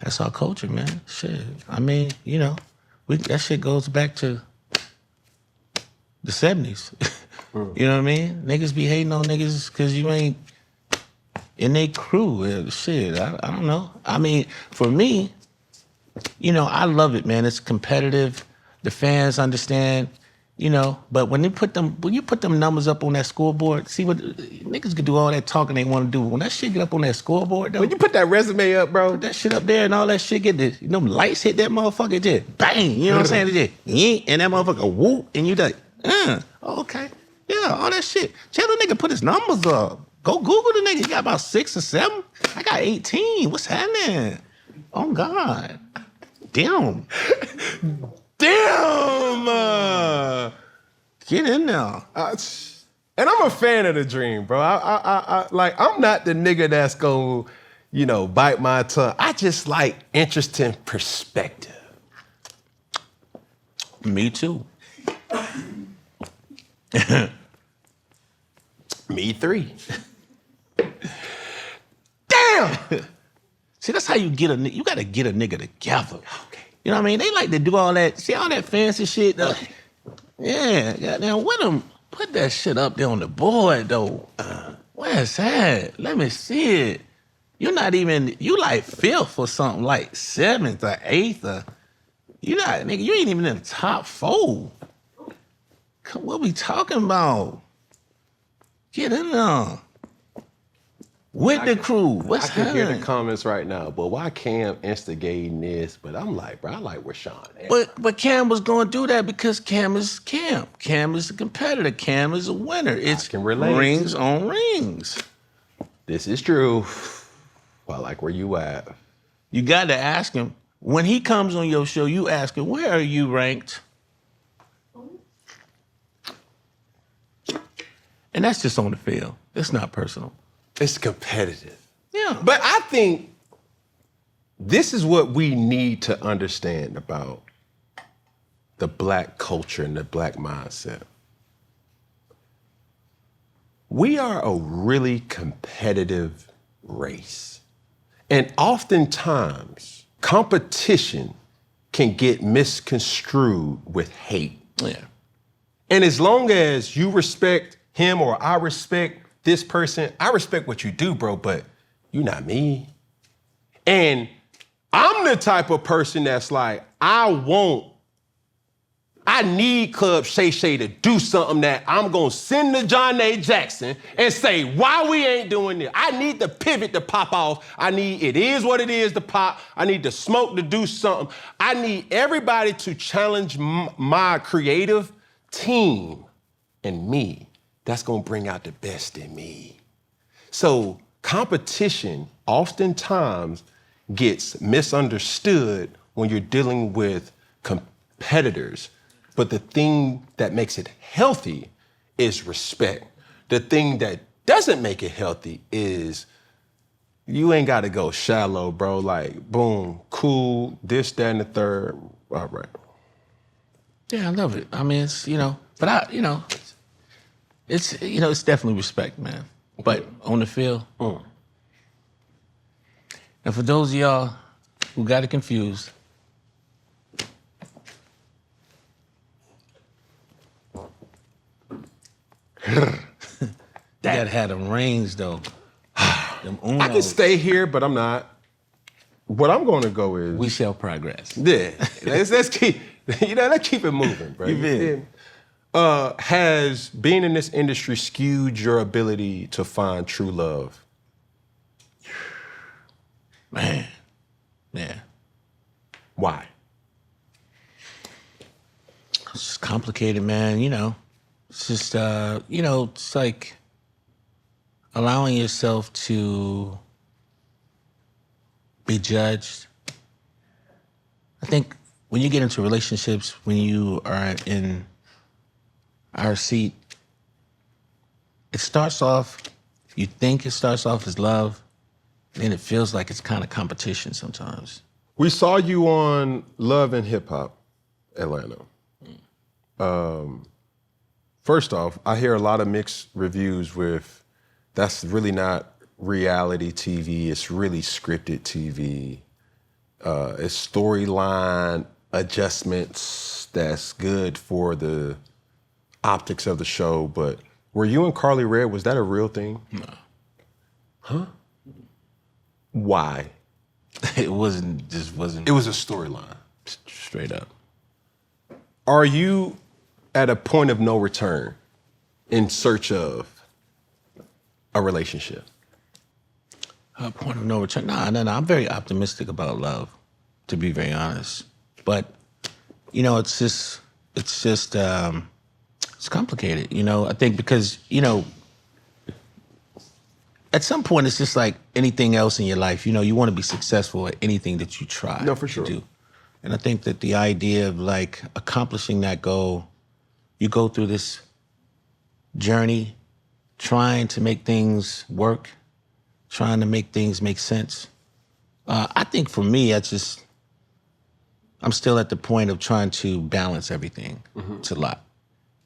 That's our culture, man. Shit. I mean, that shit goes back to the 70s. You know what I mean? Niggas be hating on niggas because you ain't in they crew. Shit, I don't know. I mean, for me, I love it, man. It's competitive. The fans understand, but when you put them numbers up on that scoreboard, see what niggas can do all that talking they want to do. When that shit get up on that scoreboard, though, When you put that resume up, bro, put that shit up there and all that shit get them lights hit that motherfucker, just bang, you know what I'm saying? Just yeet, and that motherfucker whoop, and you like, okay, yeah, all that shit. Tell the nigga put his numbers up. Go Google the nigga. You got about 6 or 7. I got 18. What's happening? Oh God, damn. Damn! Get in there. And I'm a fan of the dream, bro. I'm not the nigga that's gonna, bite my tongue. I just like interesting perspective. Me too. Me 3. Damn! See, that's how you get a nigga. You gotta get a nigga together. Okay. You know what I mean? They like to do all that, see all that fancy shit. Yeah, goddamn, with them, put that shit up there on the board, though. Where's that? Let me see it. You're not even, you like 5th or something, like 7th or 8th or, you ain't even in the top 4. What we talking about? Get in there. With the crew. What's happening? I can hear the comments right now, but why Cam instigating this? But I'm like, bro, I like where Sean at. But Cam was going to do that because Cam is Cam. Cam is a competitor. Cam is a winner. It's can relate. Rings on rings. This is true. Well, I like where you at. You got to ask him. When he comes on your show, you ask him, where are you ranked? And that's just on the field. It's not personal. It's competitive. Yeah. But I think this is what we need to understand about the Black culture and the Black mindset. We are a really competitive race. And oftentimes, competition can get misconstrued with hate. Yeah. And as long as you respect him or I respect this person, I respect what you do, bro, but you're not me. And I'm the type of person that's like, I need Club Shay Shay to do something that I'm gonna send to John A. Jackson and say, why we ain't doing this? I need the pivot to pop off. I need It Is What It Is to pop. I need the smoke to do something. I need everybody to challenge my creative team and me. That's gonna bring out the best in me. So competition oftentimes gets misunderstood when you're dealing with competitors. But the thing that makes it healthy is respect. The thing that doesn't make it healthy is you ain't gotta go shallow, bro. Like, boom, cool, this, that, and the third. All right. Yeah, I love it. I mean, it's, but it's definitely respect, man. But on the field, and for those of y'all who got it confused, that had them rings though. Them I can stay here, but I'm not. What I'm gonna go is we shall progress. Yeah, let's keep let's keep it moving, bro. You feel? Has being in this industry skewed your ability to find true love? Man, yeah. Why? It's just complicated, man. It's just it's like allowing yourself to be judged. I think when you get into relationships, when you are in our seat, it starts off, you think it starts off as love, then it feels like it's kind of competition sometimes. We saw you on Love and Hip Hop Atlanta. First off, I hear a lot of mixed reviews with that's really not reality TV, it's really scripted TV. It's storyline adjustments that's good for the optics of the show, but were you and Carly Red, was that a real thing? No. Huh? Why? It wasn't. It was a storyline. Straight up. Are you at a point of no return in search of a relationship? A point of no return. No. I'm very optimistic about love, to be very honest. But, it's complicated, I think because, at some point it's just like anything else in your life, you want to be successful at anything that you try sure. to do. And I think that the idea of like accomplishing that goal, you go through this journey trying to make things work, trying to make things make sense. I think for me, I'm still at the point of trying to balance everything. It's a lot.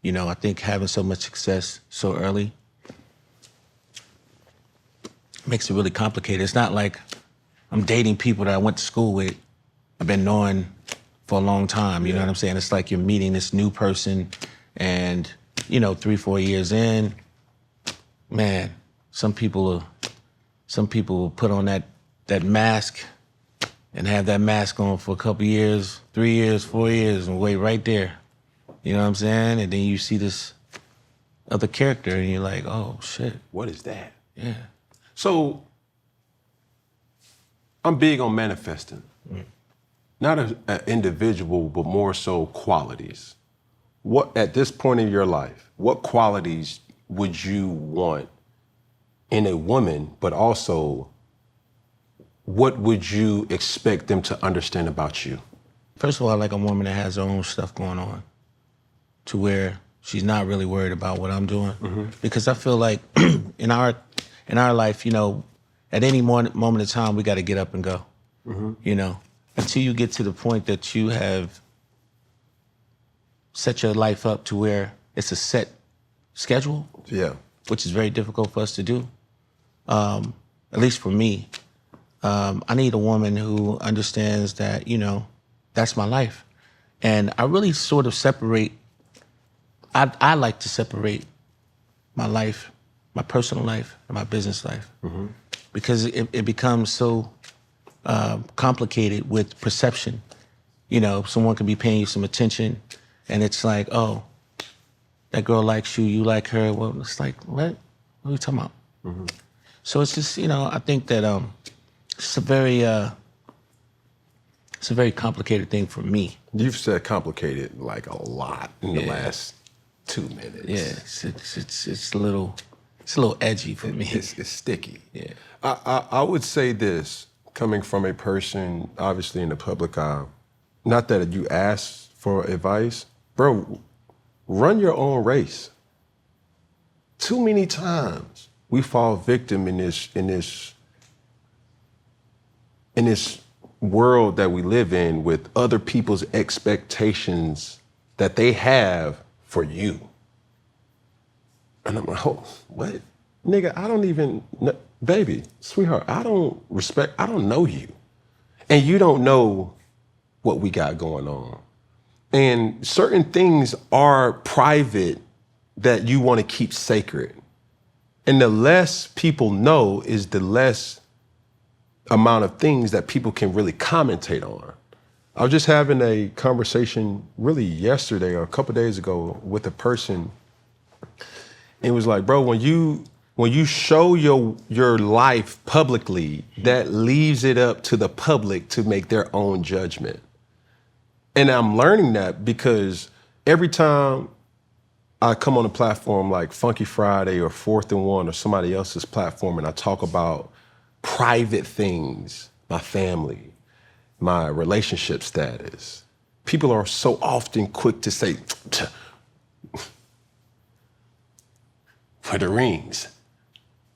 I think having so much success so early makes it really complicated. It's not like I'm dating people that I went to school with, I've been knowing for a long time, you know what I'm saying? It's like you're meeting this new person and, 3-4 years in, man, some people will put on that mask and have that mask on for a couple years, 3 years, 4 years, and wait right there. You know what I'm saying? And then you see this other character and you're like, oh, shit. What is that? Yeah. So, I'm big on manifesting. Not an individual, but more so qualities. What, at this point in your life, what qualities would you want in a woman, but also what would you expect them to understand about you? First of all, I like a woman that has her own stuff going on, to where she's not really worried about what I'm doing. Because I feel like in our in our life, you know, at any moment of time, we got to get up and go, you know, until you get to the point that you have set your life up to where it's a set schedule, which is very difficult for us to do, at least for me. I need a woman who understands that, you know, that's my life. And I really sort of separate, I like to separate my life, my personal life, and my business life. Because it becomes so complicated with perception. You know, someone could be paying you some attention, and it's like, oh, that girl likes you, you like her. Well, it's like, what? What are we talking about? So it's just, you know, I think that it's a very complicated thing for me. You've said complicated like a lot in the last 2 minutes. Yeah, it's a little edgy for me. It's sticky. Yeah. I would say this, coming from a person obviously in the public eye, not that you asked for advice, bro, run your own race. Too many times we fall victim in this world that we live in with other people's expectations that they have for you. And I'm like, oh, what? Nigga, I don't even, baby, sweetheart, I don't know you. And you don't know what we got going on. And certain things are private that you want to keep sacred. And the less people know is the less amount of things that people can really commentate on. I was just having a conversation really yesterday or a couple days ago with a person. It was like, bro, when you show your life publicly, that leaves it up to the public to make their own judgment. And I'm learning that because every time I come on a platform like Funky Friday or 4th and 1 or somebody else's platform and I talk about private things, my family, my relationship status, people are so often quick to say, for the rings.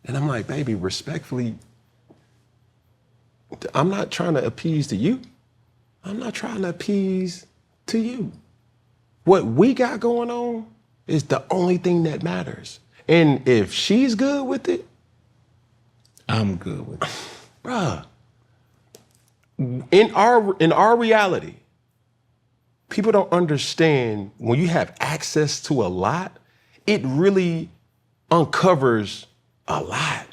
And I'm like, baby, respectfully, I'm not trying to appease to you. I'm not trying to appease to you. What we got going on is the only thing that matters. And if she's good with it, I'm good with it. Bruh, in our reality, people don't understand when you have access to a lot, it really uncovers a lot.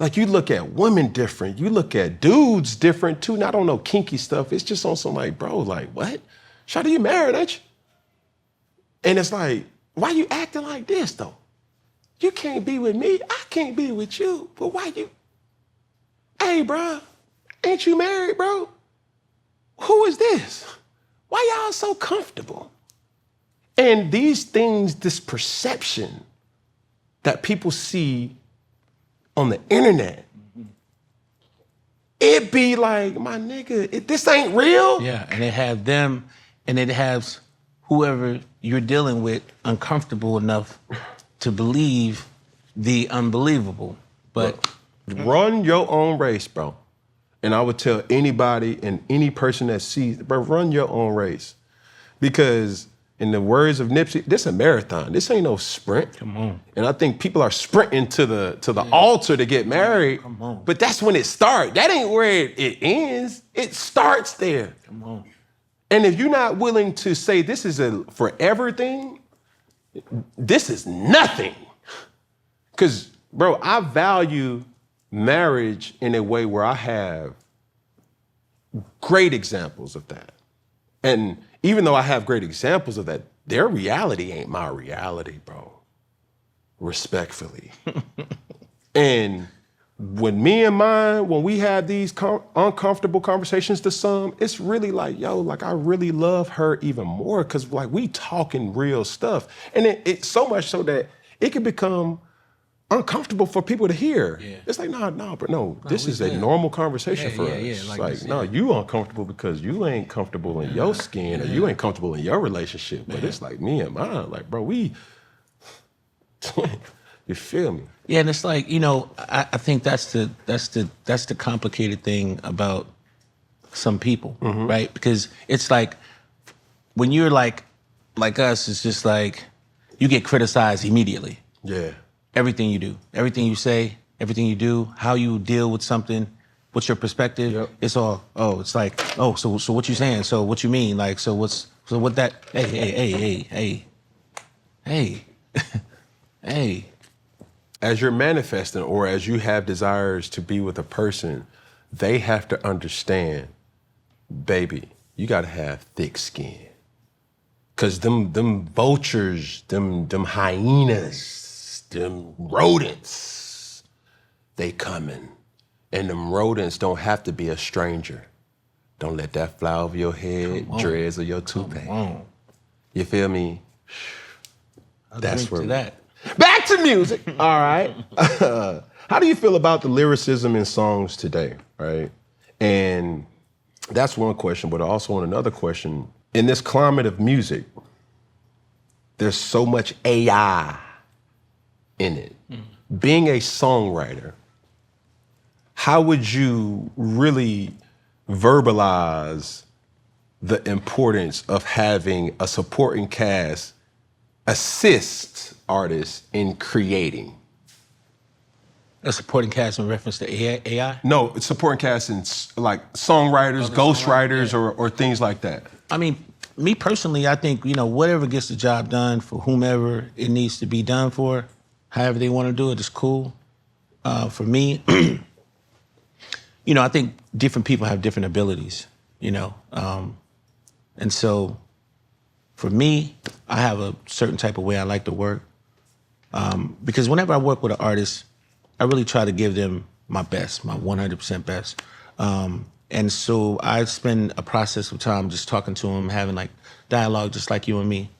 Like you look at women different, you look at dudes different too. Not on no kinky stuff. It's just on some like, bro, like what? Shawty, you married, ain't you? And it's like, why you acting like this though? You can't be with me, I can't be with you, but why you? Hey, bro, ain't you married, bro? Who is this? Why y'all so comfortable? And these things, this perception that people see on the internet, it be like, my nigga, this ain't real. Yeah, and it has them, and it has whoever you're dealing with uncomfortable enough to believe the unbelievable. But run your own race, bro. And I would tell anybody and any person that sees, bro, run your own race. Because in the words of Nipsey, this is a marathon. This ain't no sprint. Come on. And I think people are sprinting to the altar to get married. Come on. But that's when it starts. That ain't where it ends. It starts there. Come on. And if you're not willing to say this is a forever thing, this is nothing. Because, bro, I value marriage in a way where I have great examples of that. And even though I have great examples of that, their reality ain't my reality, bro. Respectfully. And when me and mine, when we have these uncomfortable conversations to some, it's really like, yo, like I really love her even more because like we talking real stuff. And it's so much so that it can become uncomfortable for people to hear. Yeah. It's like, no, this is a normal conversation for us. Yeah, like no, you uncomfortable because you ain't comfortable in your skin or you ain't comfortable in your relationship. But it's like me and mine, like, bro, You feel me? Yeah, and it's like, you know, I think that's the complicated thing about some people, right? Because it's like when you're like us, it's just like you get criticized immediately. Yeah. Everything you do, everything you say, everything you do, how you deal with something, what's your perspective? Yep. It's all, it's like, so what you saying? So what you mean? Like, so what that, hey, hey. As you're manifesting or as you have desires to be with a person, they have to understand, baby, you gotta have thick skin. Cause them vultures, them hyenas, them rodents, they coming. And them rodents don't have to be a stranger. Don't let that fly over your head, dreads or your toupee. You feel me? That's where to that. Back to music. All right. How do you feel about the lyricism in songs today, right? And that's one question, but also on another question, in this climate of music, there's so much AI in it. Being a songwriter, how would you really verbalize the importance of having a supporting cast assist artists in creating? A supporting cast in reference to AI? No, it's supporting cast in like songwriters, ghostwriters, yeah. or things like that. I mean, me personally, I think, you know, whatever gets the job done for whomever it needs to be done for, however they want to do it is cool. For me, you know, I think different people have different abilities, you know. And so for me, I have a certain type of way I like to work. Because whenever I work with an artist, I really try to give them my best, my 100% best. And so I spend a process of time just talking to them, having like dialogue just like you and me.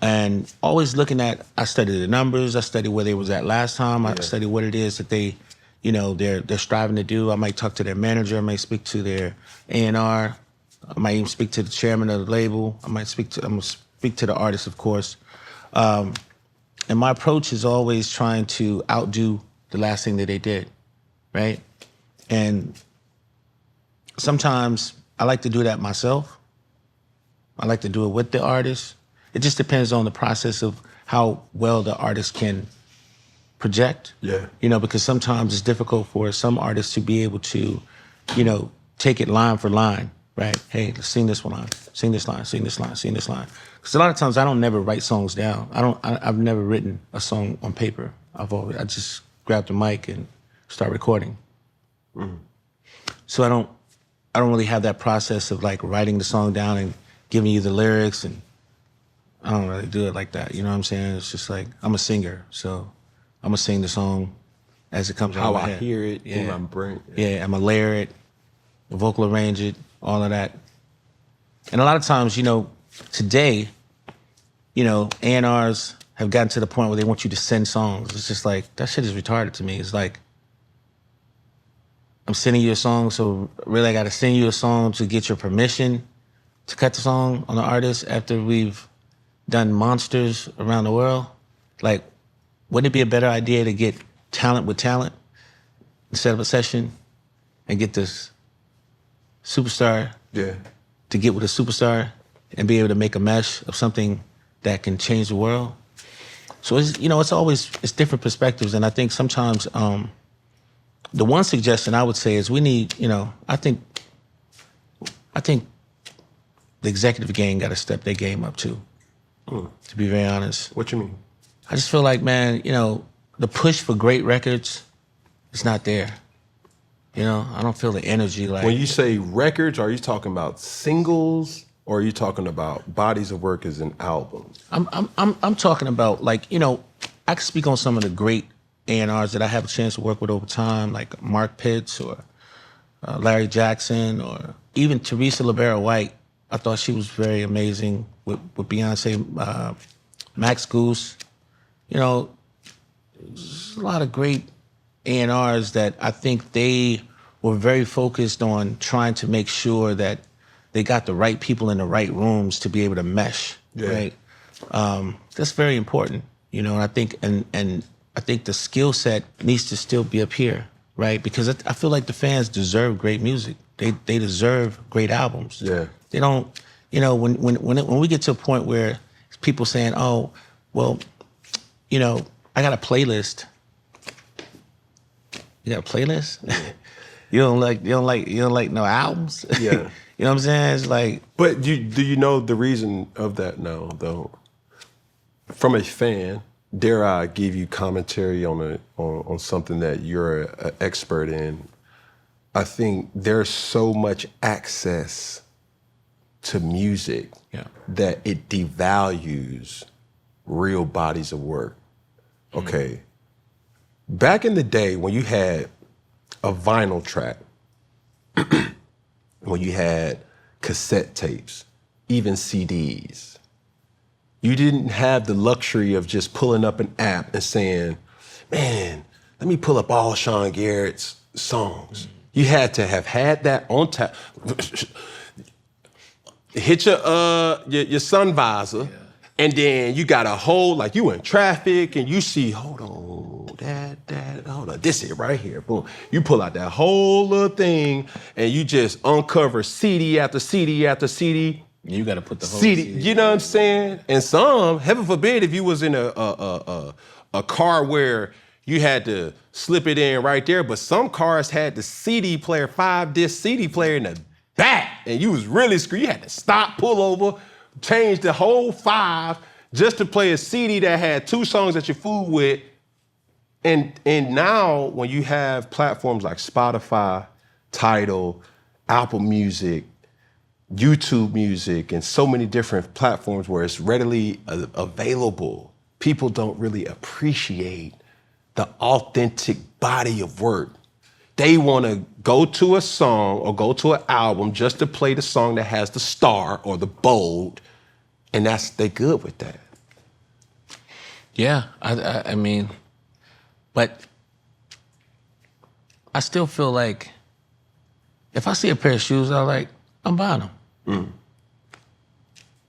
And always looking at, I study the numbers, I study where they was at last time, I study what it is that they, you know, they're striving to do. I might talk to their manager, I might speak to their A&R, I might even speak to the chairman of the label, I'm gonna speak to the artist, of course. And my approach is always trying to outdo the last thing that they did, right? And sometimes I like to do that myself. I like to do it with the artist. It just depends on the process of how well the artist can project. Yeah. You know, because sometimes it's difficult for some artists to be able to, you know, take it line for line, right? Hey, let's sing this one line, sing this line, sing this line, sing this line. Because a lot of times I don't never write songs down. I've never written a song on paper. I just grab the mic and start recording. So I don't really have that process of like writing the song down and giving you the lyrics, and I don't really do it like that. You know what I'm saying? It's just like, I'm a singer, so I'm gonna sing the song as it comes out of my head. How I hear it in my brain. Yeah, I'm gonna layer it, vocal arrange it, all of that. And a lot of times, you know, today, you know, A&Rs have gotten to the point where they want you to send songs. It's just like, that shit is retarded to me. It's like, I'm sending you a song, so really I gotta send you a song to get your permission to cut the song on the artist after we've done monsters around the world? Like, wouldn't it be a better idea to get talent with talent instead of a session and get this superstar to get with a superstar and be able to make a mesh of something that can change the world? So it's, you know, it's different perspectives, and I think sometimes the one suggestion I would say is we need, you know, I think the executive game got to step their game up too, to be very honest. What you mean? I just feel like, man, you know, the push for great records is not there. You know, I don't feel the energy like. When you say records, are you talking about singles or are you talking about bodies of work as in albums? I'm talking about, like, you know, I can speak on some of the great A&Rs that I have a chance to work with over time, like Mark Pitts or Larry Jackson, or even Teresa Libera White. I thought she was very amazing with Beyonce, Max Goose. You know, there's a lot of great A&Rs that I think they were very focused on trying to make sure that they got the right people in the right rooms to be able to mesh, right? That's very important, you know, and I think, and I think the skill set needs to still be up here, right? Because I feel like the fans deserve great music. They deserve great albums. Yeah. They don't, you know, when we get to a point where people saying, oh, well, you know, I got a playlist. You got a playlist? Yeah. you don't like no albums? Yeah. You know what I'm saying? It's like. But do you know the reason of that now, though? From a fan, dare I give you commentary on something that you're an expert in? I think there's so much access to music that it devalues real bodies of work. Okay. Back in the day when you had a vinyl track, when you had cassette tapes, even CDs, you didn't have the luxury of just pulling up an app and saying, man, let me pull up all Sean Garrett's songs. You had to have had that on tap. Hit your sun visor, and then you got a whole, like you in traffic and you see, hold on, hold on, this is right here, boom. You pull out that whole little thing and you just uncover CD after CD after CD. You got to put the whole CD, CD. you know what I'm saying? And some, heaven forbid, if you was in a car where you had to slip it in right there, but some cars had the CD player, 5-disc CD player in the back, and you was really screwed. You had to stop, pull over, change the whole 5 just to play a CD that had 2 songs that you fool with. And now when you have platforms like Spotify, Tidal, Apple Music, YouTube Music, and so many different platforms where it's readily available, people don't really appreciate the authentic body of work. They want to go to a song or go to an album just to play the song that has the star or the bold, and they good with that. Yeah, I mean, but I still feel like if I see a pair of shoes I'm buying them.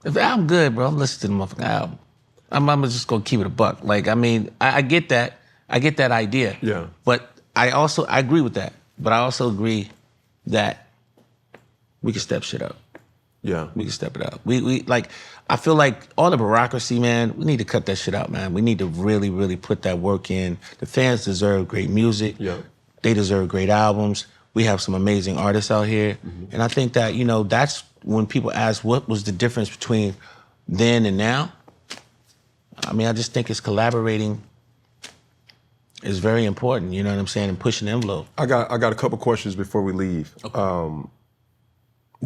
If the album good, bro, I'm listening to the motherfucking album. I'm just gonna keep it a buck. Like, I mean, I get that. I get that idea. Yeah. But I agree with that. But I also agree that we can step shit up. Yeah. We can step it up. We like, I feel like all the bureaucracy, man, we need to cut that shit out, man. We need to really, really put that work in. The fans deserve great music. Yeah. They deserve great albums. We have some amazing artists out here. And I think that, you know, that's when people ask what was the difference between then and now. I mean, I just think it's collaborating is very important, you know what I'm saying, and pushing the envelope. I got a couple questions before we leave. Okay.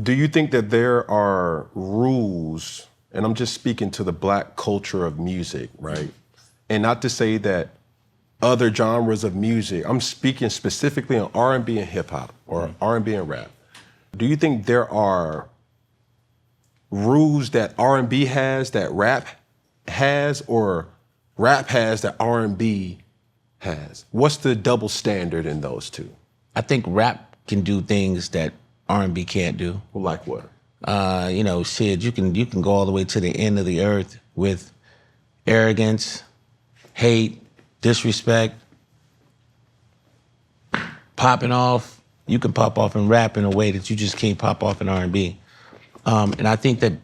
Do you think that there are rules, and I'm just speaking to the Black culture of music, right? And not to say that other genres of music, I'm speaking specifically on R&B and hip hop or R&B and rap. Do you think there are rules that R&B has that rap has, or rap has that R&B has? What's the double standard in those two? I think rap can do things that R&B can't do. Well, like what? You know, shit, you can go all the way to the end of the earth with arrogance, hate, disrespect, popping off. You can pop off and rap in a way that you just can't pop off in R&B. And I think that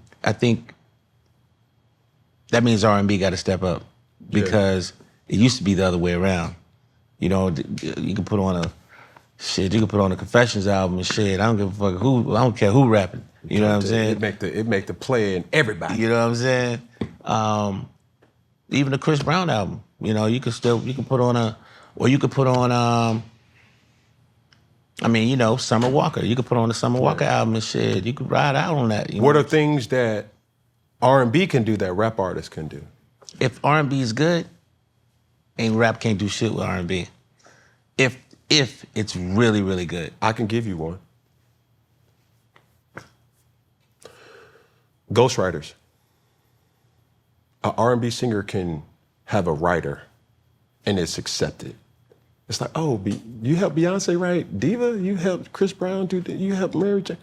means R&B got to step up, because it used to be the other way around. You know, you can put on a Confessions album and shit. I don't give a fuck who. I don't care who rapping. You know what I'm saying? It make the play in everybody. You know what I'm saying? Even the Chris Brown album. You know, you can put on I mean, you know, Summer Walker. You could put on the Summer Walker album and shit. You could ride out on that. What are things that R&B can do that rap artists can do? If R&B is good, and rap can't do shit with R&B. If it's really, really good. I can give you one. Ghostwriters. An R&B singer can have a writer, and it's accepted. It's like, oh, you helped Beyonce write Diva? You helped Chris Brown do that? You helped Mary J?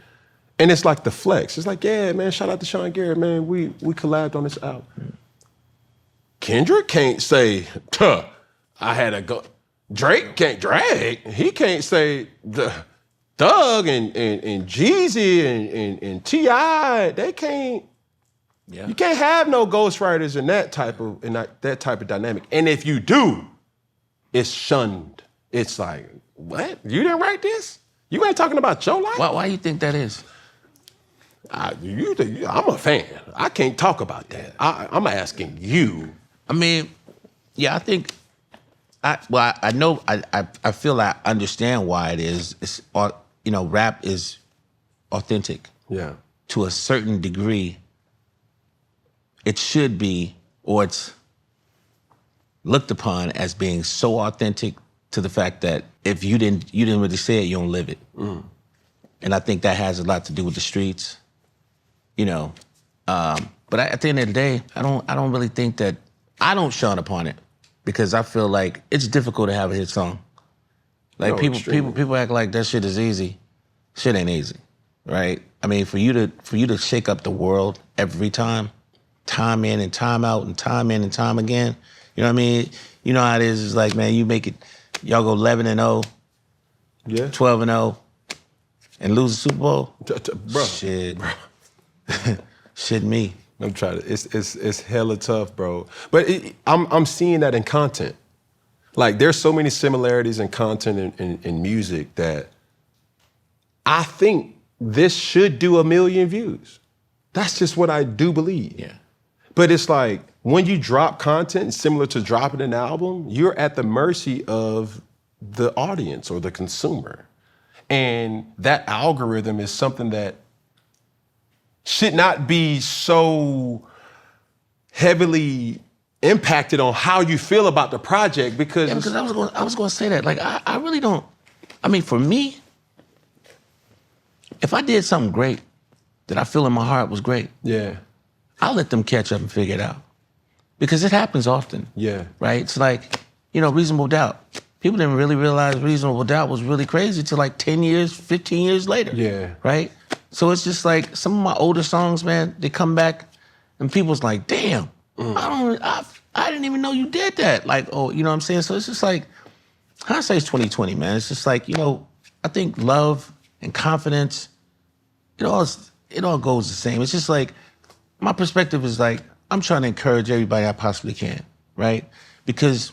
And it's like the flex. It's like, yeah, man, shout out to Sean Garrett, man. We collabed on this album. Kendrick can't say, I had to go. Drake can't drag. He can't say the Thug and Jeezy and T.I. They can't. Yeah. You can't have no ghostwriters in that type of dynamic. And if you do, it's shunned. It's like, what? You didn't write this? You ain't talking about your life? Why do you think that is? I'm a fan. I can't talk about that. I'm asking you. I mean, yeah, I think, I know, I feel I understand why it is. It's, rap is authentic. Yeah. To a certain degree, it should be, or it's looked upon as being so authentic to the fact that if you didn't really say it, you don't live it. Mm. And I think that has a lot to do with the streets, But at the end of the day, I don't really think that, I don't shun upon it because I feel like it's difficult to have a hit song. Like people act like that shit is easy. Shit ain't easy, right? I mean, for you to shake up the world every time in and time out and time in and time again, you know what I mean? You know how it is. It's like, man, you make it, y'all go 11-0, yeah, 12-0, and lose the Super Bowl. Bro, shit, shit, me. I'm trying to. It's hella tough, bro. But I'm seeing that in content. Like, there's so many similarities in content and music that I think this should do 1 million views. That's just what I do believe. Yeah. But it's like, when you drop content similar to dropping an album, you're at the mercy of the audience or the consumer. And that algorithm is something that should not be so heavily impacted on how you feel about the project because... Yeah, because I was going to say that. Like, I really don't... I mean, for me, if I did something great that I feel in my heart was great, yeah, I'll let them catch up and figure it out. Because it happens often. Yeah. Right? It's like, Reasonable Doubt. People didn't really realize Reasonable Doubt was really crazy till like 10 years, 15 years later. Yeah. Right? So it's just like some of my older songs, man, they come back and people's like, damn, I didn't even know you did that. Like, oh, you know what I'm saying? So it's just like, hindsight's 20/20, man. It's just like, I think love and confidence, it all goes the same. It's just like, my perspective is like, I'm trying to encourage everybody I possibly can, right? Because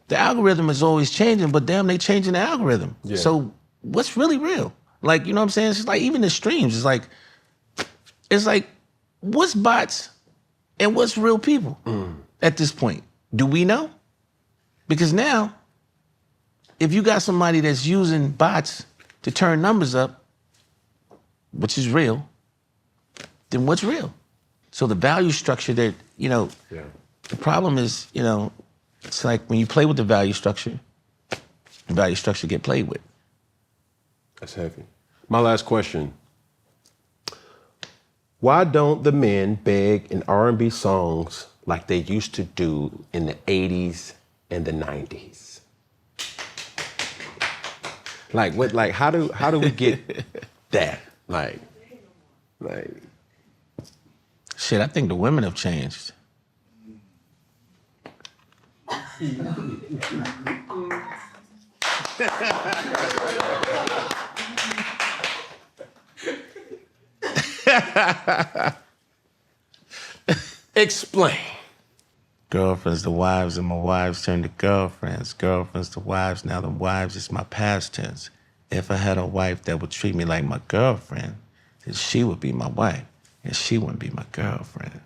the algorithm is always changing, but damn, they changing the algorithm. Yeah. So what's really real? Like, you know what I'm saying? It's just like, even the streams, it's like, what's bots and what's real people at this point? Do we know? Because now, if you got somebody that's using bots to turn numbers up, which is real, then what's real? So the value structure that, the problem is, it's like when you play with the value structure get played with. That's heavy. My last question. Why don't the men beg in R&B songs like they used to do in the 80s and the 90s? Like what? Like how do we get that? Like. Shit, I think the women have changed. Explain. Girlfriends to wives and my wives turn to girlfriends. Girlfriends to wives, now the wives is my past tense. If I had a wife that would treat me like my girlfriend, then she would be my wife, and she wouldn't be my girlfriend.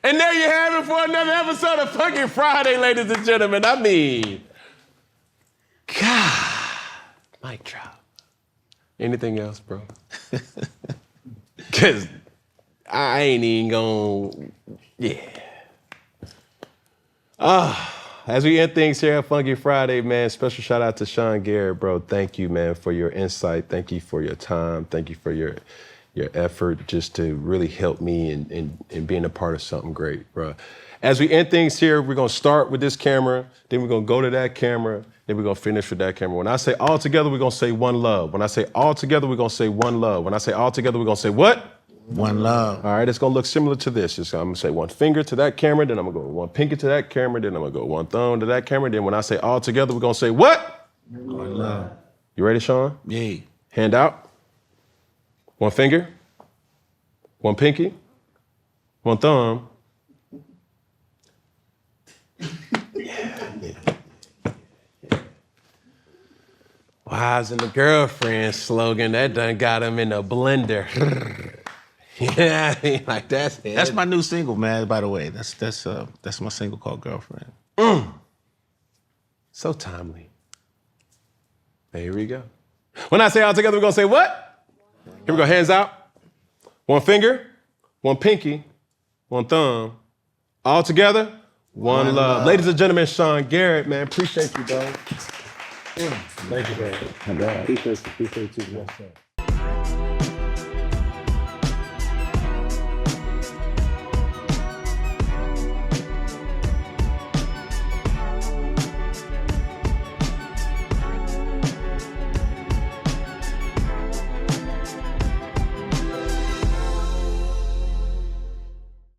And there you have it for another episode of Funky Friday, ladies and gentlemen. I mean, God, mic drop. Anything else, bro? Because I ain't even gonna, yeah. As we end things here at Funky Friday, man, special shout out to Sean Garrett, bro. Thank you, man, for your insight. Thank you for your time. Thank you for your effort just to really help me in being a part of something great, bro. As we end things here, we're gonna start with this camera, then we're gonna go to that camera, then we're gonna finish with that camera. When I say all together, we're gonna say one love. When I say all together, we're gonna say one love. When I say all together, we're gonna say what? One love. All right, it's gonna look similar to this. I'm gonna say one finger to that camera, then I'm gonna go one pinky to that camera, then I'm gonna go one thumb to that camera. Then when I say all together, we're gonna say what? One love. You ready, Sean? Yeah. Hand out. One finger. One pinky. One thumb. Wives and the girlfriend slogan, that done got him in a blender. Yeah, I mean, like that's it. That's my new single, man. By the way, that's my single called Girlfriend. So timely. There we go. When I say all together, we're gonna say what? Here we go, hands out. One finger, one pinky, one thumb. All together, one love. Ladies and gentlemen, Sean Garrett, man, appreciate you, bro. Thank you, man. Appreciate you. Yes, sir.